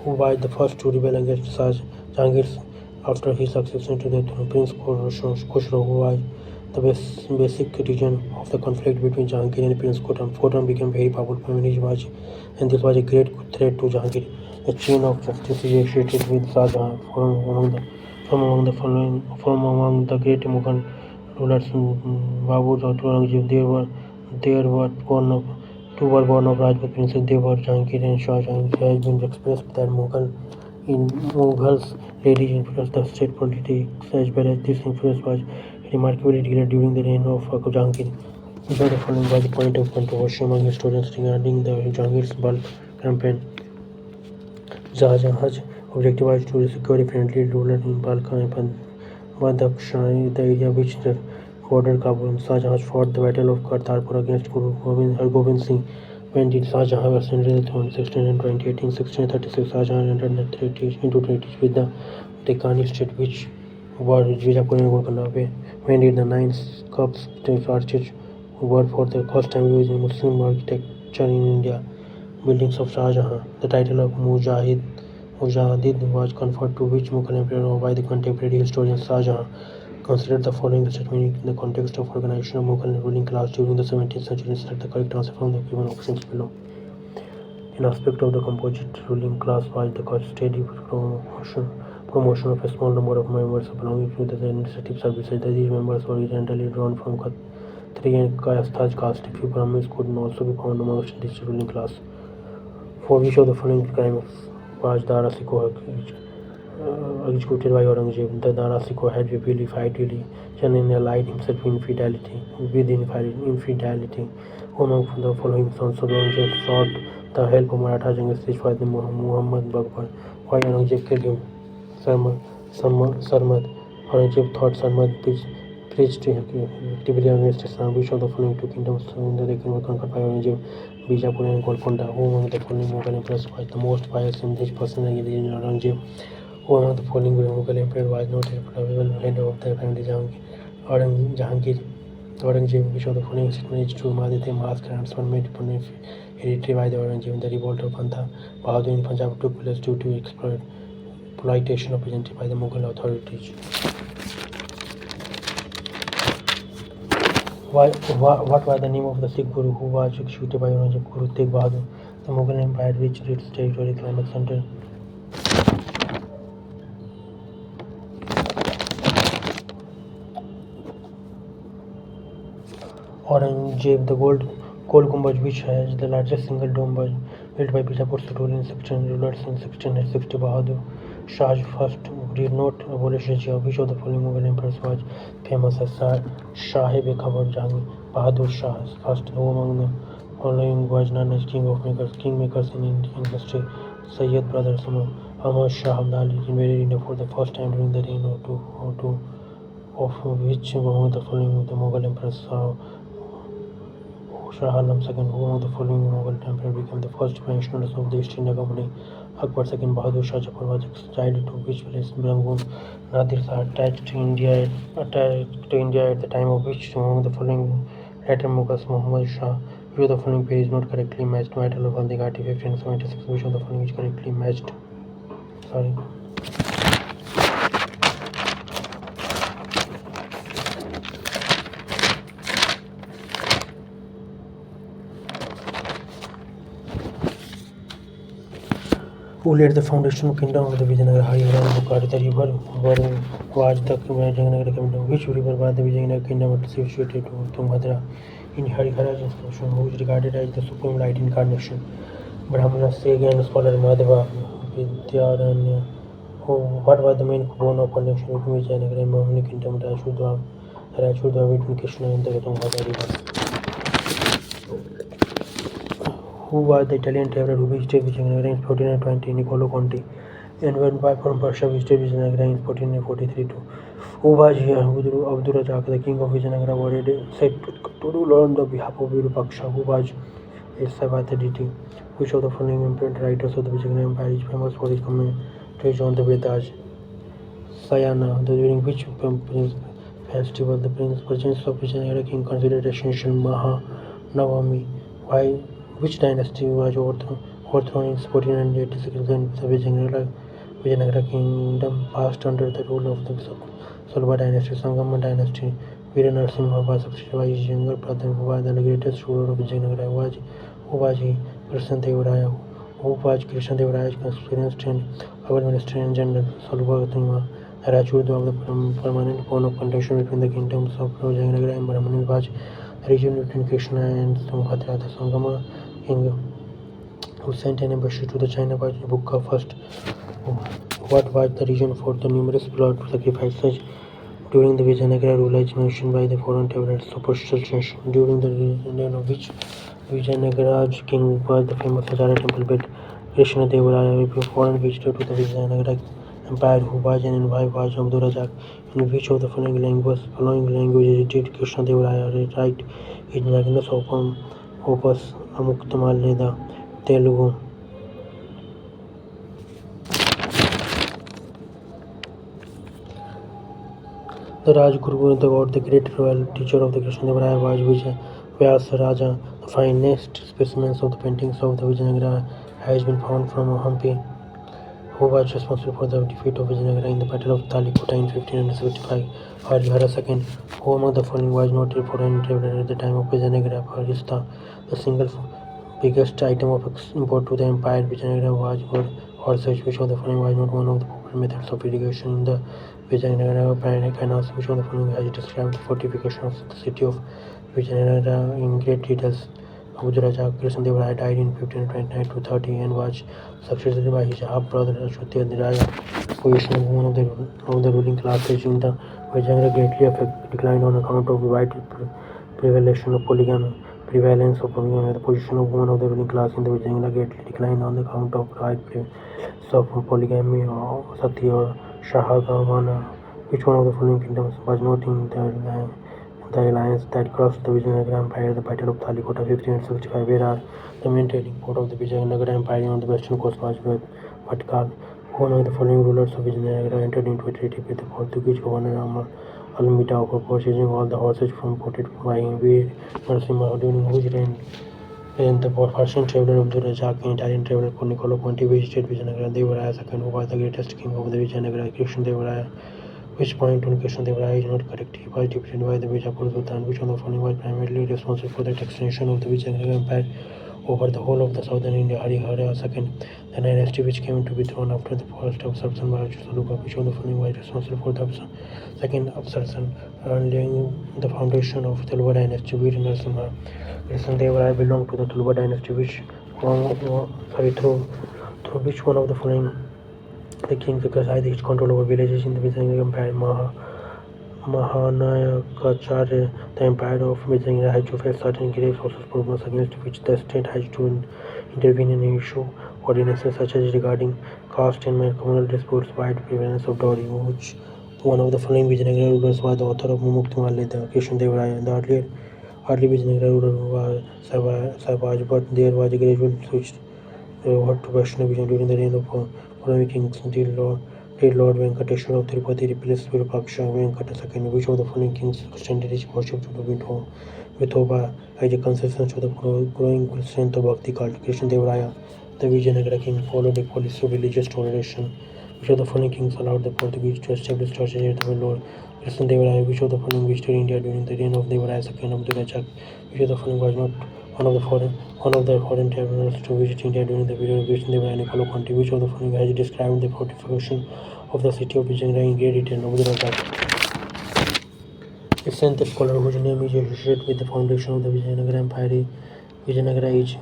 Who was the first to rebel against Shah Jahangir after his succession to the throne? Prince Khosrow, who was the basic reason of the conflict between Jahangir and Prince Khotam. Khotam became very powerful when he was, and this was a great threat to Jahangir. The chain of justice is associated with Shah Jahan. From among the great Mughal rulers, Babur or Aurangzeb, two were born of Rajput princes. They were Jahangir and Shah Jahan. It has been expressed that Mughals really influenced the state politics, as well as this influence was remarkably delayed during the reign of Jahangir. Which of the following was the point of controversy among historians regarding the Jahangir's bulk campaign? Shah Jahan's objective was to secure a friendly ruler in Balkh and Badakhshan, the area which bordered Kabul. Shah Jahan fought the Battle of Kartarpur against Guru Hargobind Singh. When did Shah Jahan ascend the throne? 1628. In 1636, Shah Jahan entered into treaties with the Deccani state, which were Vijapur and Golconda. When did the 9 cups arches were for the first time used in Muslim architecture in India? Buildings of Shah Jahan. The title of Mujahid was conferred to which Mughal emperor by the contemporary historian Shah Jahan? Consider the following statement in the context of organization of Mughal ruling class during the 17th century and select the correct answer from the given options below. An aspect of the composite ruling class was the steady promotion of a small number of members belonging to the administrative services. These members were originally drawn from Khatri and Kayasthaj caste. A few Brahmins could also be found amongst this ruling class. For which of the following crimes was Dara Shikoh executed by Aurangzeb? The Dara Shikoh had vilified religion and allied himself with infidelity. Who among the following sons of Aurangzeb sought the help of Maratha against this was Muhammad Babur? Why Aurangzeb killed him? Sarmad. Aurangzeb thought Sarmad preached actively against Islam. Which of the following two kingdoms in the Deccan were conquered by Aurangzeb? Bijapur and Golconda. Who among the following Mughal emperors was the most pious in this person against Aurangzeb? Who among the following Mughal emperor was not a probable head of the family Jahangir? Aurangzeb. Which of the following statements is true? Mahadev's mass grants were made hereditary by the Aurangzeb. The revolt of Banda Bahadur in Punjab took place due to exploitation of peasantry by the Mughal authorities. What was the name of the Sikh Guru who was executed by Aurangzeb? Guru Tegh Bahadur. The Mughal Empire reached its territorial climax under Aurangzeb. The Gold Gumbaz, which has the largest single dome, was built by Bijapur Sultan in 1660. Bahadur Shah first did not abolish jizya. Which of the following Mughal emperors was famous as Shah-e-Bekabur? Bahadur Shah first. Who following Vajnana as kingmakers in Indian history. Sayyid brothers Ahmad Shah Abdali invaded India for the first time during the reign of which among the following the Mughal emperors Shah Alam II, who among the following Mughal emperor became the first prime minister of the East India Company. Akbar II Bahadur Shah Jafar was exiled to which place Rangoon. Nadir Shah attached to India at the time of which among the following later Mughals Muhammad Shah. Which of the following page is not correctly matched? Battle of Haldigati 1576. Which of the following is correctly matched? Sorry. Who laid the foundation of kingdom of the Vijayanagara? Harihara and Bukhari. The river was the Vijayanagara kingdom. Which river was the Vijayanagara kingdom situated to Tungabhadra? In Harihara's inscription, who is regarded as the supreme light incarnation? Brahmana sage and scholar Madhava Vidyaranya. What was the main bone of connection between Vijayanagara and Bahmani kingdom? Rajurdhava between Krishna and the Tungabhadra river. Who was the Italian traveler who visited Vijayanagara in 1420? Niccolo Conti. And went by from Persia, visited Vijayanagara in 1443 too. Who was here? Abdur Razak, the king of Vijayanagara, was said to rule on the behalf of Virupaksha, who was a Saivata deity. Which of the following important writers of the Vijayanagara Empire is famous for his commentary on the Vedas? Sayana, during which festival the presence of Vijayanagara king considered essential Mahanavami? Which dynasty was overthrown in 1486 and the Vijayanagara kingdom passed under the rule of the Salva dynasty? Sangama dynasty. Veera Narasimha was succeeded by his younger brother, who was the greatest ruler of Vijayanagara. Who was he? Krishnadevaraya. Who was Krishnadevaraya's experienced and administrator general? Salva the Rajurdhava of the permanent bond of contention between the kingdoms of Vijayanagara and Brahmani was the region between Krishna and Tungabhadra. The Sangama king who sent an embassy to the China was Bukka first. What was the reason for the numerous blood sacrifices during the Vijayanagara rule as mentioned by the foreign travelers? Superstition. During the reign of which Vijayanagara's king was the famous Hajara temple built? Krishnadevaraya, a foreign visitor to the Vijayanagara Empire who was an envoy was Abdur Razak. In which of the following languages did Krishnadevaraya write his magnus opus Amuktamaleda? Telugu. The Rajguru, the great royal teacher of the Krishnadevaraya was Vyasa Raja. The finest specimens of the paintings of the Vijayanagara has been found from Hampi. Who was responsible for the defeat of Vijayanagara in the Battle of Talikota in 1575? Harihara II. Who among the following was not a foreign traveler at the time of Vijayanagara? Parista. The single biggest item of import to the empire Vijayanagara was horses. Which of the following was not one of the popular methods of irrigation in the Vijayanagara canals? Which of the following has described the fortification of the city of Vijayanagara in great details? Abdur Razak Krishnadevaraya died in 1529-30 and was succeeded by his half-brother Ashwati-Raya. Position of women of the ruling classes in the Vijayanagara greatly declined on account of wide prevalence of polygamy. The position of women of the ruling class in the Vijayanagara greatly declined on account of wide prevalence of polygamy or sati or shahagamana. Which one of the following kingdoms was not in the alliance that crossed the Vijayanagara Empire at the Battle of Talikota 1565? Where are the main trading port of the Vijayanagara Empire on the western coast was Bhatkal? Who among the following rulers of Vijayanagara entered into a treaty with the Portuguese governor Almeida for purchasing all the horses imported by Veera Narasimha? During whose reign the Persian traveler Abdur Razak and Italian traveler Niccolo Conti visited Vijayanagara? Devaraya II, who was the greatest king of the Vijayanagara? Krishnadevaraya. Which point on Krishnadevaraya is not correct? He was defeated by the Bijapur Sultan. Which of the following was primarily responsible for the extension of the Vijayanagara Empire over the whole of the southern India? Harihara II. The dynasty which came to be thrown after the first Upsarsan was Saluka. Which of the following was responsible for the second Upsarsan laying the foundation of the Tulva dynasty? Veera Narasimha. Krishnadevaraya belonged to the Tulva dynasty, through which one of the following the king exercised his control over villages in the Vijayanagara Empire? Mahanayakacharya, the empire of Vijayanagara had to face certain grave social problems against which the state has to intervene and issue ordinances such as regarding caste and communal disputes, wide prevalence of dowry, which one of the following Vijayanagara rulers was the author of Muktimalli, the Krishna Devaraya. The early Vijayanagara ruler was Savaj, but there was a gradual switch over to Vaishnavism during the reign of following kings. Lord Venkateshwar of Tirupati replaced Virupaksha Venkata II, which of the following kings extended his worship to Vithoba as a concession to the growing strength of Bhakti cult. Krishna Devaraya, the Vijayanagara king, followed a policy of religious toleration. Which of the following kings allowed the Portuguese to establish churches at the Lord? Krishna Devaraya, which of the following visited India during the reign of Devaraya II of Durachak? Which of the following was not one of the foreign travelers to visit India during the period of Krishna Devaraya Niccolo Conti? Which of the following has described the fortification of the city of Vijayanagara in great detail? Nobudurajak. A Santh scholar whose name is associated with the foundation of the Vijayanagara Empire, Vijayanagara is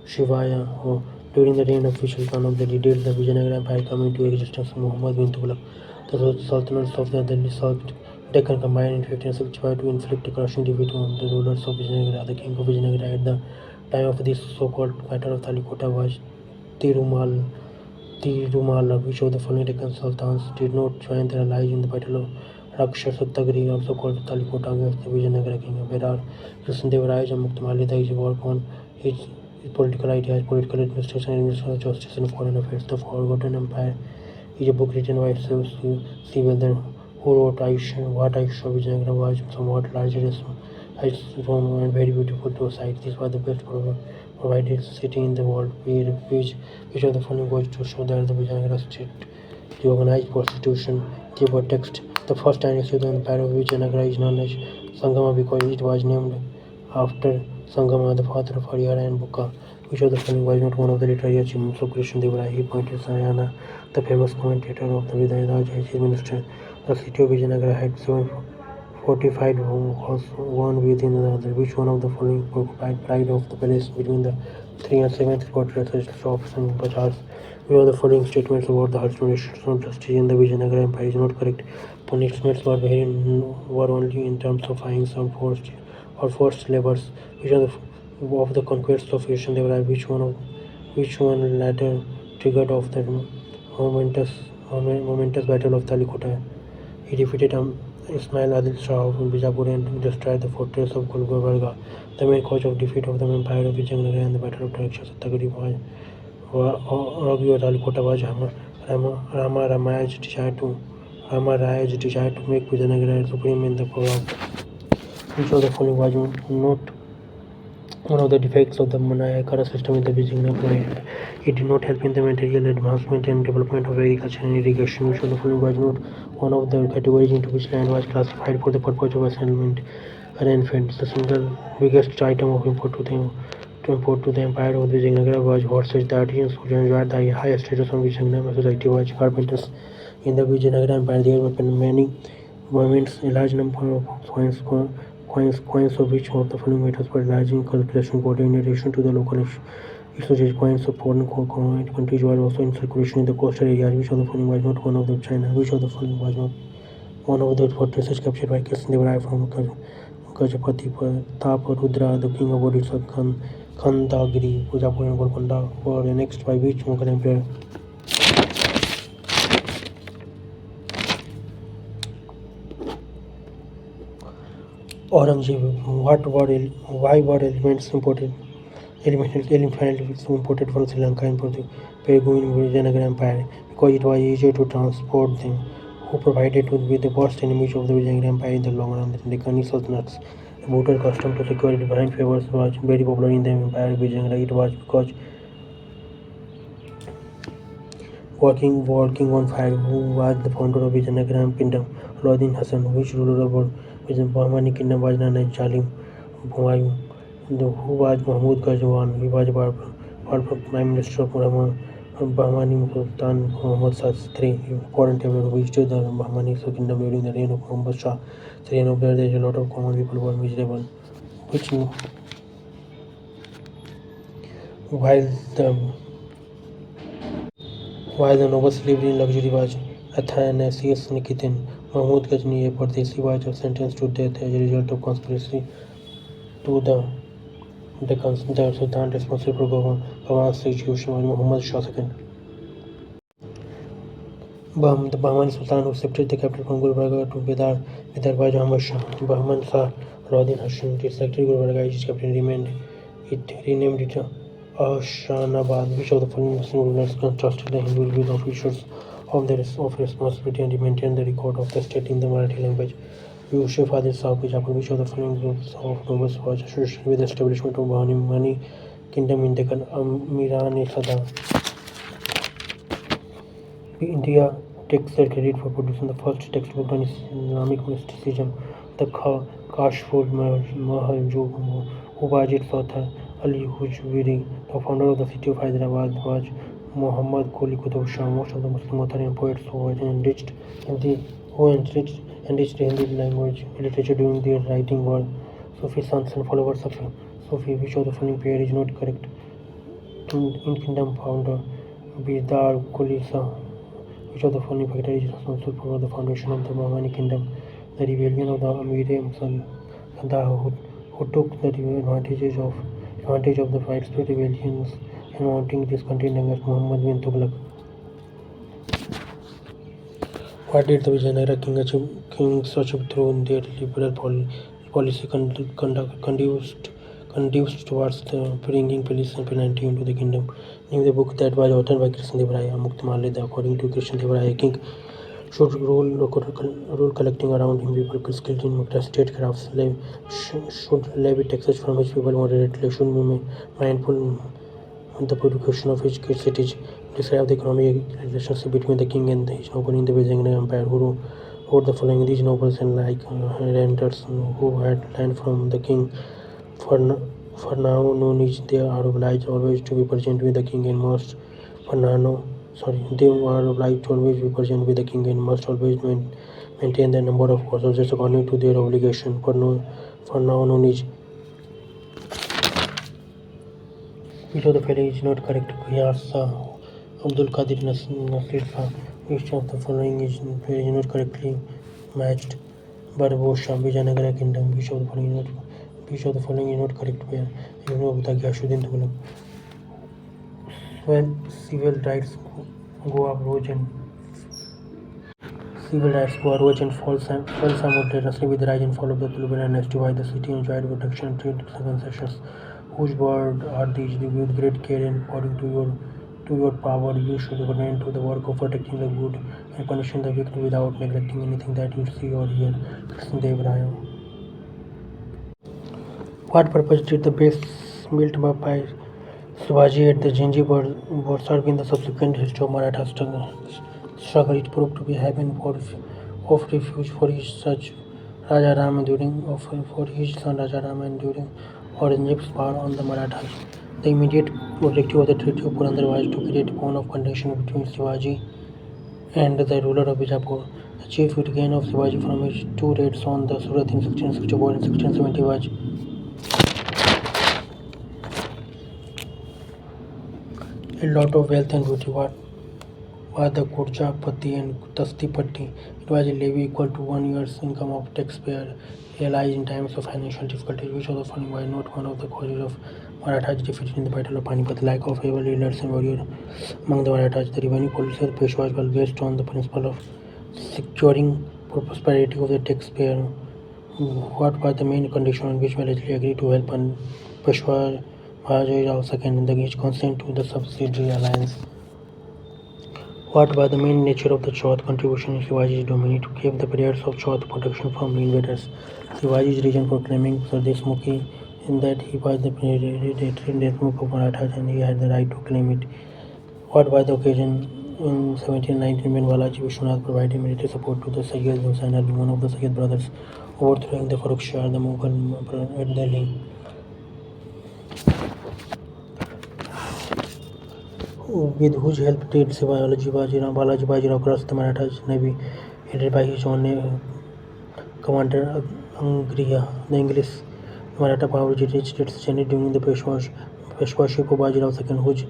Shivaya. During the reign of Vishal Khan of the detailed the Vijayanagara Empire came into existence. Muhammad bin Tughlaq, the sultanates of the Delhi South Deccan combined in 1565 to inflict a crushing defeat on the rulers of Vijayanagara. The king of Vijayanagara at the time of this so-called Battle of Talikota was Tirumala. Which of the following Deccan sultans did not join their allies in the Battle of Rakshasatagiri, also called Talikota, against the Vijayanagara king? Whereas Krishnadevaraya's Muktimalli, his work on his political ideas, political administration, administration of justice, and foreign affairs. The Forgotten Empire is a book written by C. Welder, who wrote What Aisha Vijayanagara was somewhat larger as Rome and very beautiful to sight. This was the best provided city in the world. Which of the following goes to show that the Vijayanagara state the organized prostitution? Keyboard text. The first dynasty of the empire of Vijayanagara is known as Sangama because it was named after Sangama, the father of Haryana and Bukka. Which of the following was not one of the literary achievements of Krishna Devaraya? He appointed Sayana, the famous commentator of the Vedanta, as his minister. The city of Vijayanagara had 7 fortified walls, one within another. Which one of the following occupied pride of the palace between the 3 and 7th fortresses, shops and bazaars? Which of the following statements about the administration of justice in the Vijayanagara Empire is not correct? Punishments were only in terms of fines or forced labors. Which of the conquests of Krishna Devaraya, which one later triggered of the momentous battle of Talikota? He defeated Ismail Adil Shah of Bijapur and destroyed the fortress of Gulbarga. The main cause of defeat of the empire of Vijayanagara and the battle of Rakshasatagiri was Talikota was Rama Ramaya's desire to make Vijayanagara supreme in the province. Which of the following was not one of the defects of the Manayakara system in the Vijayanagara? It did not help in the material advancement and development of agriculture and irrigation. Which of the following was not one of the categories into which land was classified for the purpose of settlement arrangement? The single biggest item of import to the empire of Vijayanagara was horses. The artisans who enjoyed the highest status of Vijayanagara society was carpenters. In the Vijayanagara Empire, there were many monuments, a large number of coins of which of the following metals were large in calculation code. In addition to the local exchange, coins of foreign countries were also in circulation in the coastal areas. Which of the following was not one of the China? Which of the following was not one of the fortresses captured by Krishna Devaraya from Gajapati Pratap Rudra, the king of Odisha, Khandagiri, Pujapur and Golconda were annexed by which Mughal emperor? Aurangzeb. Why were elephants imported from Sri Lanka into the Peruvian Vijayanagara Empire? Because it was easier to transport them. Who provided with the worst enemies of the Vijayanagara Empire in the long run? The Deccani Sultanates. The brutal custom to secure divine favors was very popular in the Empire of Vijayanagara. It was because walking on fire. Who was the founder of Vijayanagara kingdom? Alauddin Hassan. Which ruler of Bahmani kingdom was known as Jalim Humayun? Who was Mahmud Ghazwan? He was Prime Minister of Bahmani Sultan Muhammad Shah III. Important traveler who visited the Bahmani kingdom during the reign of Muhammad Shah III. And there is a lot of common people who are miserable. While the nobles lived in luxury was Athanasius Nikitin, Mahmud Ghazni, a Pardesi was sentenced to death as a result of conspiracy to the Sultan responsible for Gawang's execution was Muhammad Shah II. The Bahmani Sultan who shifted the capital from Gulbarga to Bidar was Ahmad Shah. Bahman Shah Alauddin Hashim selected Gulbarga as his capital and renamed it Ahsanabad. Which of the following Muslim rulers trusted the Hindu with officials of responsibility and maintained the record of the state in the Marathi language? Yusuf Adil Shah Bijapur. Which of the following groups of nobles was associated with the establishment of Bahmani kingdom in Deccan? Amiran-e-Sada. India takes the credit for producing the first textbook on Islamic mysticism, the Kashful Mahal, who was its author. Ali Hujwiri, the founder of the city of Hyderabad, was Muhammad Quli Qutub Shah. Most of the Muslim authors and poets who enriched Hindi language literature during their writing were Sufi sons and followers of Sufi. Which of the following pair is not correct? In Kingdom founder Bidar Kulisa. Which of the following factor is responsible for the foundation of the Bahmani kingdom? The rebellion of the Amir-e-Musalda, who took the advantage of the widespread rebellions and mounting discontent against Muhammad bin Tughlaq. What did the Vijayanagara kings achieve through their liberal policy conduced towards the bringing peace and plenty into the kingdom? Name the book that was authored by Krishnadeva Muktamalida. According to Krishnadeva, a king should rule collecting around him people skilled in state crafts, should levy taxes from his people moderately, should be mindful of the purification of his cities, describe the economic relationship between the king and his noble in the Vijayanagara Empire, who wrote the following: these nobles and renters who had land from the king for now no need, they are obliged always to be present with the king and must they are obliged to always be present with the king and must always maintain the number of soldiers according to their obligation. For now no need. Which of the following is not correct? Qiyas Abdul Qadir Nasir Shah. Which of the following is not correctly matched? Barbo Shah Vijayanagara kingdom. Which of the following is not correct? Where Ibn Abdullah Ghiyasuddin Tughlaq. When civil rights Goa rose and fall simultaneously with the rise and fall of the Tuluban dynasty, while the city enjoyed protection and trade concessions. Whose word are these? With great care and according to your power, you should attend to the work of protecting the good and punishing the wicked without neglecting anything that you see or hear. Krishnadeva Raya. What purpose did the base built by Shivaji at the Jinji were served in the subsequent history of Maratha struggle? It proved to be heaven of refuge for his son Raja Ram and during Aurangzeb's power on the Marathas. The immediate objective of the Treaty of Purandar was to create a bond of contention between Shivaji and the ruler of Bijapur. The chief gain of Shivaji from his two raids on the Surat in 1664 and 1670 was a lot of wealth and booty. What were the Gurja Patti and Tasti Patti? It was a levy equal to 1 year's income of taxpayer realized in times of financial difficulty. Which of the following was not one of the causes of Marathas defeat in the Battle of Panipat? Lack of able leaders and warriors among the Marathas. The revenue policy of the Peshwas was based on the principle of securing prosperity of the taxpayer. What was the main condition on which Wellesley agreed to help Peshwa Maharaja Rao II and his consent to the subsidiary alliance? What was the main nature of the Chauth contribution in Shivaji's domain? To give the periods of Chauth protection from invaders. Shivaji's reason for claiming Sardesh Mukhi in that he was the hereditary Deshmukh of Marathas and he had the right to claim it. What was the occasion in 1719 when Balaji Vishwanath provided military support to the Sayyid Hussain Ali, one of the Sayyid brothers, overthrowing the Farrukh Shah, the Mughal at Delhi? With whose help did Balaji Bajirao cross the Marathas navy, headed by his own commander Angriya? The English Maratha power reached its zenith during the Peshwaship of Bajirao II, whose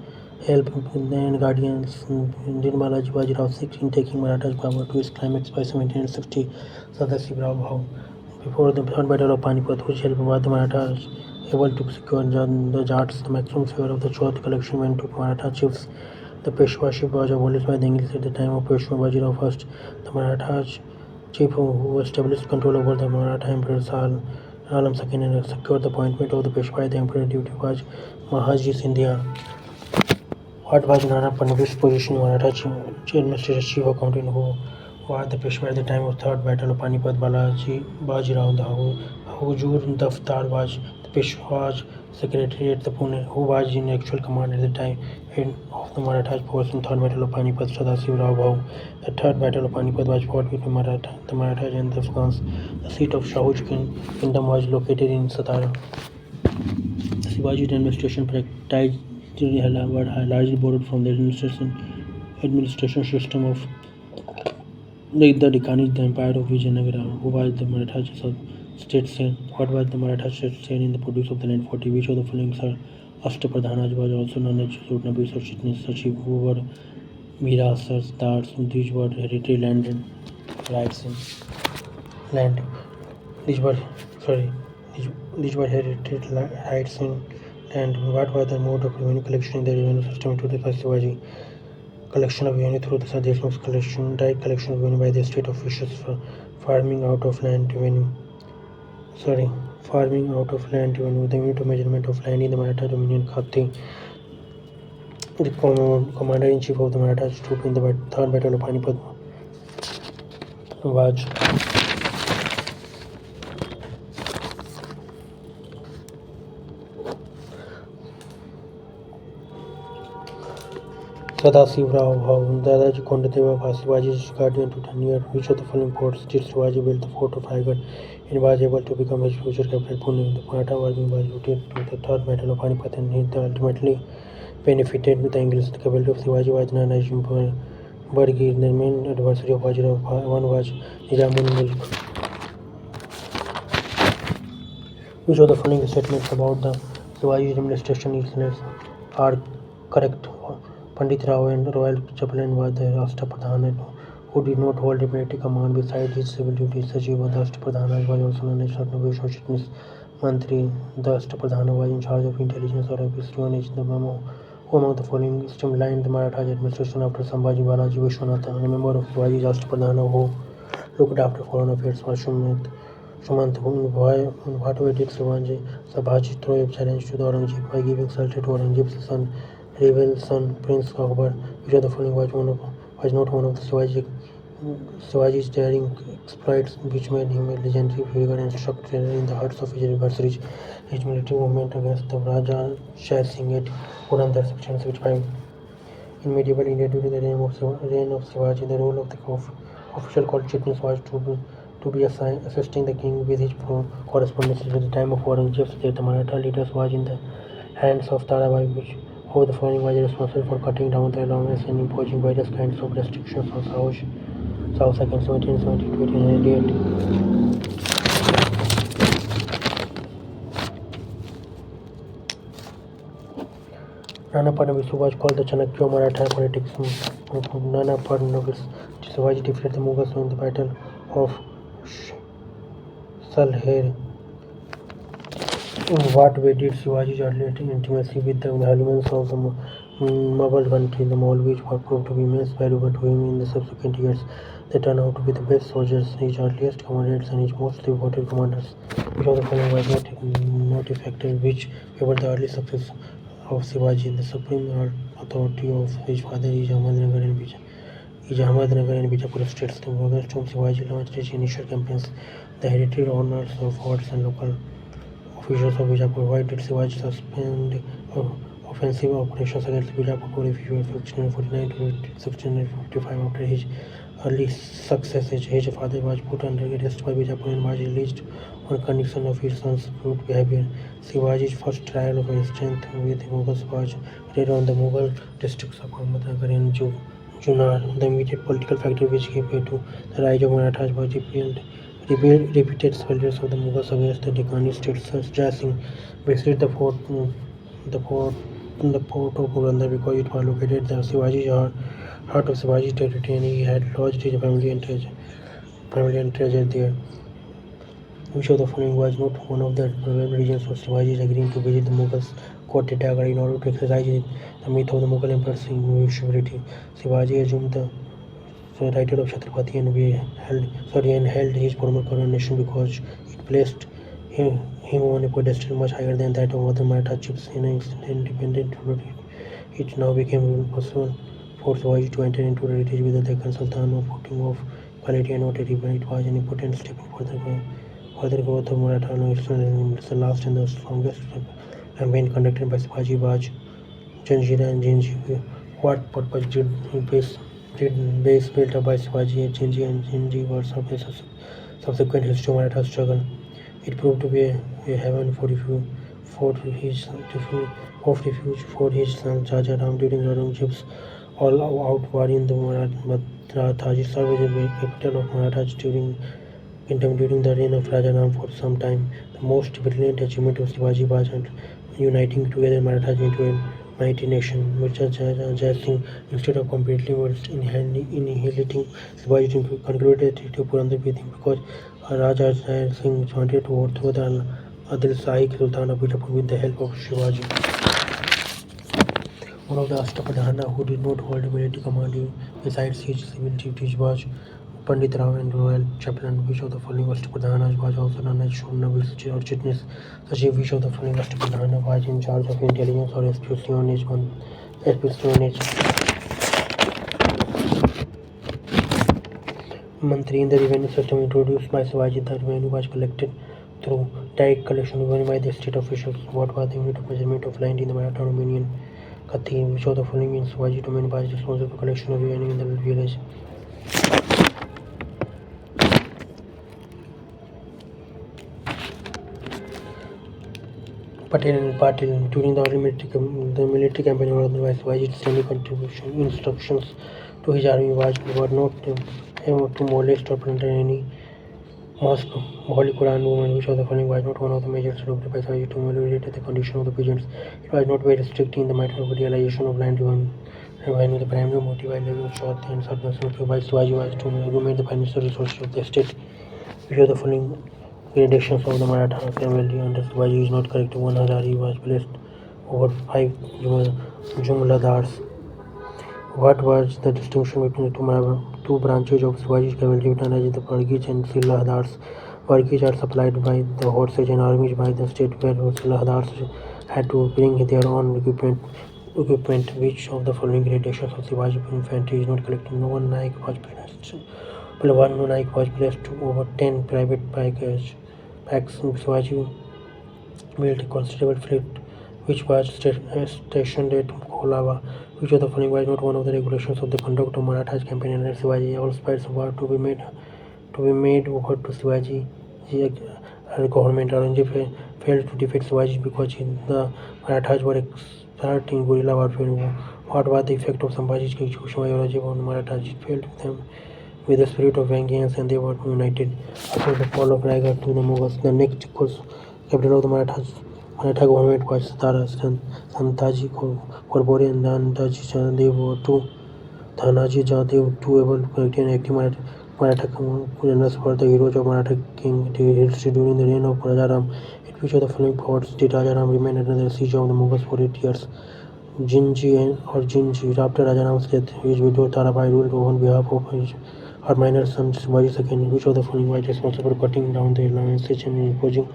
help and guardians Nirmala Jivaji Rao VI in taking Maratha's power to its climax by 1760. Sadashivrao Bhau. Before the Third Battle of Panipat, which helped the Marathas able to secure the Jats, the maximum favor of the Chauth collection went to Maratha chiefs. The Peshwaship was abolished by the English at the time of Peshwa Bajirao I. The Marathas chief who established control over the Maratha Emperor Alam II and secured the appointment of the Peshwa. The emperor duty was Mahaji Sindhya. What was Nana Pandit's position in Maratha administrator chief accountant who was the Peshwa at the time of Third Battle of Panipat? Bajirao the Hujur Daftar was the Peshwa's secretary at the Pune, who was in actual command at the time of the Maratha force in Third Battle of Panipat. Sadashivrao Bhau. The Third Battle of Panipat was fought between the Marathas and the Afghans. The seat of Shahuj kingdom was located in Satara. The Shivaji administration practiced largely borrowed from the administration system of the Deccanese, the Empire of Vijayanagara, who was the Maratha state saint. What was the Maratha state saint in the produce of the land 40? Which of the following are Ashtapradhanas was also known as Sutnabis or Chitnis Sachiv, who were Mirasas, Dars, these were hereditary land and rights in land. These were hereditary rights in land. What was the mode of revenue collection in the revenue system to the Shivaji? Collection of revenue through the Sadeshmukh collection, direct collection of revenue by the state officials for farming out of land revenue. Farming out of land revenue, the unit of measurement of land in the Maratha Dominion Khati. The commander-in-chief of the Maratha troop in the Third Battle of Panipat was Sadashivrao Bhau. Dadaji Kondateva was Shivaji's guardian to 10 years. Which of the following forts did Shivaji build the fort of Raigad and was able to become his future capital Pune? The Maratha army was routed to the Third Battle of Panipat and it ultimately benefited the English. The capital of Shivaji was known as Bargir. The main adversary of Bajirao I was Nizamun Mulk. Which of the following statements about the Shivaji administration are correct? Pandit Rao and Royal Chaplain was the Ashtapradhana who did not hold a military command besides his civil duties. Sachiv of the Ashtapradhana was also known as Ratnavesh or Chitnis Mantri. The Ashtapradhana was in charge of intelligence or espionage. The memo who among the following streamlined the Maratha administration after Sambhaji Balaji Vishwanatha. A member of Shivaji's Ashtapradhana who looked after foreign affairs was Sumant. In what way did Sambhaji throw a challenge to the Aurangzeb by giving shelter to Aurangzeb's son, Revel's son, Prince Akbar? Which of the following was not one of the Shivaji's daring exploits, which made him a legendary figure and struck terror in the hearts of his adversaries? His military movement against the Raja Shah Singh at Purandar 1675. In medieval India, during the reign of Shivaji, the role of the official called Chitnis was to be assisting the king with his correspondence. At the time of Aurangzeb's death, the Maratha leaders was in the hands of Tarabai, which of the following was responsible for cutting down the allowance and imposing various kinds of restrictions on South 2nd 1770 to 1888. Nana Fadnavis, who was called the Chanakya of Maratha politics. Nana Fadnavis. Shivaji defeated the Mughals in the Battle of Salher. In what way did Shivaji's early intimacy with the elements of the Mughal country, the Maulvis, proved to be most valuable to him in the subsequent years? They turned out to be the best soldiers, his earliest comrades, and his most devoted commanders. Which of the following was not effective, which favored the early success of Shivaji? The supreme authority of his father is Ahmednagar and Bijapur states. The against whom Shivaji launched his initial campaigns, the hereditary honors of forts and local officials of Bijapur. Why did Shivaji suspend offensive operations against Bijapur for a few years, 1649 to 1655? After his early successes, his father was put under arrest by Bijapur and was released on condition of his son's good behavior. Shivaji's first trial of strength with the Mughals was carried on the Mughal districts of Ahmednagar and Junar. The immediate political factor which gave way to the rise of Marathas was repeated failures of the Mughals against the Deccani states. Jai Singh visited the fort in the port of Purandar because it was located the Shivaji's heart of Shivaji's territory, and he had lodged his family and treasure there. Which of the following was not one of the probable reasons for Shivaji agreeing to visit the Mughals court at Agra in order to exercise the myth of the Mughal emperor's invincibility? Shivaji assumed the title of Chhatrapati and held his former coronation because it placed him on a pedestal much higher than that of other Maratha chiefs in an independent ruler. It now became possible for Shivaji to enter into relationship with the Deccan Sultan on footing of quality and notoriety. It was an important step in further growth of Maratha nationalism. It's the last and the strongest campaign conducted by Shivaji Baj, Janjira and Jinji. What purpose did base built up by Shivaji and Jinji were subsequent history of Maratha struggle? It proved to be a haven of refuge for his son Jajaram during Aurangzeb's all-out war in the Marathas. It served as the capital of Marathas during the reign of Raja Ram for some time. The most brilliant achievement of Shivaji was uniting together Marathas into a mighty nation. Mirza Jai Singh, instead of completely annihilating Shivaji, concluded the treaty of Purandar with him because Raja Jai Singh wanted to overthrow the Adil Shahi Sultan of Bijapur with the help of Shivaji. One of the Ashtapadhana who did not hold a military command besides his civil duties was Pandit Rao and royal chaplain. Which of the following Ashtapadhanas was also known as Shurnavis or Chitnis? Such a which of the following Ashtapadhana was in charge of intelligence or espionage. Mantri in the revenue system introduced by Shivaji, the revenue was collected through direct collection revenue by the state officials. What was the unit of measurement of land in the Maratha Dominion? Kathi. Which of the following in Shivaji domain was responsible for collection of revenue in the village? Patel and Patil. During the early military campaign organized by Shivaji's daily instructions to his army were not to molest or plunder any mosque, Holy Quran movement. Which of the following was not one of the measures adopted by Shivaji to ameliorate the condition of the peasants? It was not very restricting in the matter of realization of land revenue. The primary motive by levying Shauth and Sardarshan by Shivaji was to augment the financial resources of the state. Which of the following gradations of the Maratha family under Shivaji is not correct? 1 Hazari was placed over 5 Jumladars. What was the distinction between the two branches of Shivaji's cavalry known as the Varghese and Silahdars? Varghese are supplied by the horses and armies by the state, where Silahdars had to bring their own equipment. Which of the following gradations of Shivaji infantry is not correct? No Naik was placed over 10 private packs. Shivaji built a considerable fleet which was stationed at Kolaba. Which of the following was not one of the regulations of the conduct of Marathas campaign under Shivaji? All spies were to be made over to Shivaji. The government Aurangzeb failed to defeat Shivaji because the Marathas were expert in guerrilla warfare. What was the effect of Sambhaji's execution by Aurangzeb on Marathas? It filled them with the spirit of vengeance, and they were united. After the fall of Raigad to the Mughals, the next capital of the Maratha government was Satara. Santaji Korbore and Dhanaji Jadev, two able to and active Maratha generals, were the heroes of Maratha king history during the reign of Rajaram. In which of the following forts did Rajaram remain under the siege of the Mughals for 8 years? Jinji. After Rajaram's death, his widow Tarabai ruled on behalf of her minor son Shivaji II. Which of the following was responsible for cutting down the allowances and imposing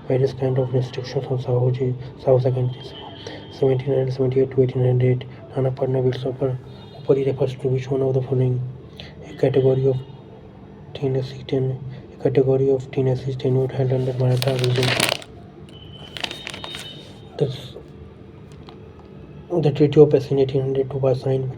various kinds of restrictions on Shahu II, 1778 to 1808? Nana Padnavits Upari refers to which one of the following? A category of Tennessee tenure held under Maratha regime. The Treaty of Passy in 1802 was signed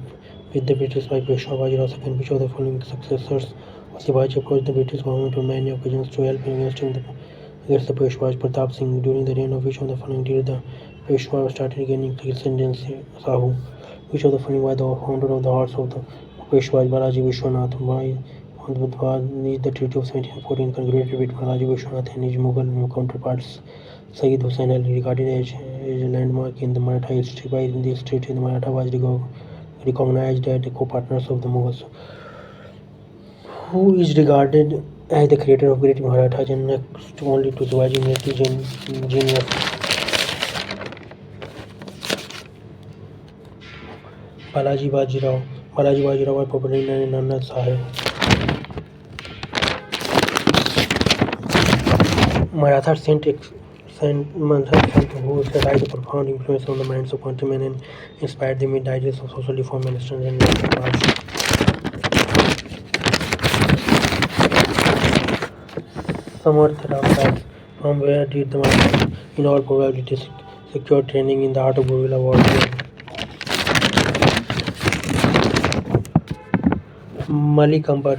with the British by Peshwa Bajirao II. Which of the following successors of Shivaji approached the British government on many occasions to help against the Peshwas? Pratap Singh. During the reign of which of the following did the Peshwa started gaining ascendancy? Shahu. Which of the following was the founder of the Horse of the Peshwas? Balaji Vishwanath. The Treaty of 1714 concluded with Maharaja Vishwanath and his Mughal counterparts. Sayyid Hussain Ali, regarded as a landmark in the Maratha history. By this treaty, the Maratha was recognized as the co-partners of the Mughals. Who is regarded as the creator of Great Maratha and next only to Shivaji genius? Balaji Bajirao. Balaji Bajirao was popularly known as Nana Sahib. Maratha sent who exercised a profound influence on the minds of countrymen and inspired them with ideas of social reform and strengthening national party. Samarth Ramdas. From where did the Maratha in all probability secure training in the art of guerrilla warfare? Malik Ambar,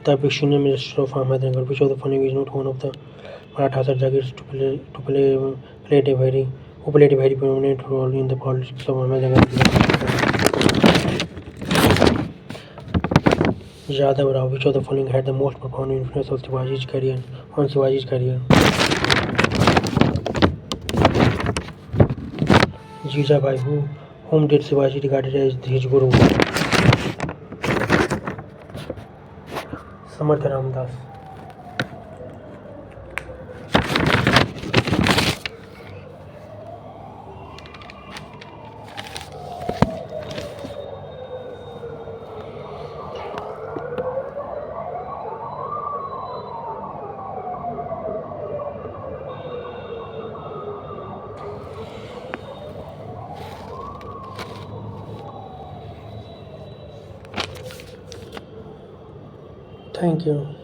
the Pashunian minister of Ahmednagar, which of the following is not one of the Maratha Sardagirs played a very prominent role in the politics of Ahmednagar. Yadav Rao, which of the following had the most profound influence on Shivaji's career? Jijabai, whom did Shivaji regarded as his guru? Samarth Ramdas. Thank you.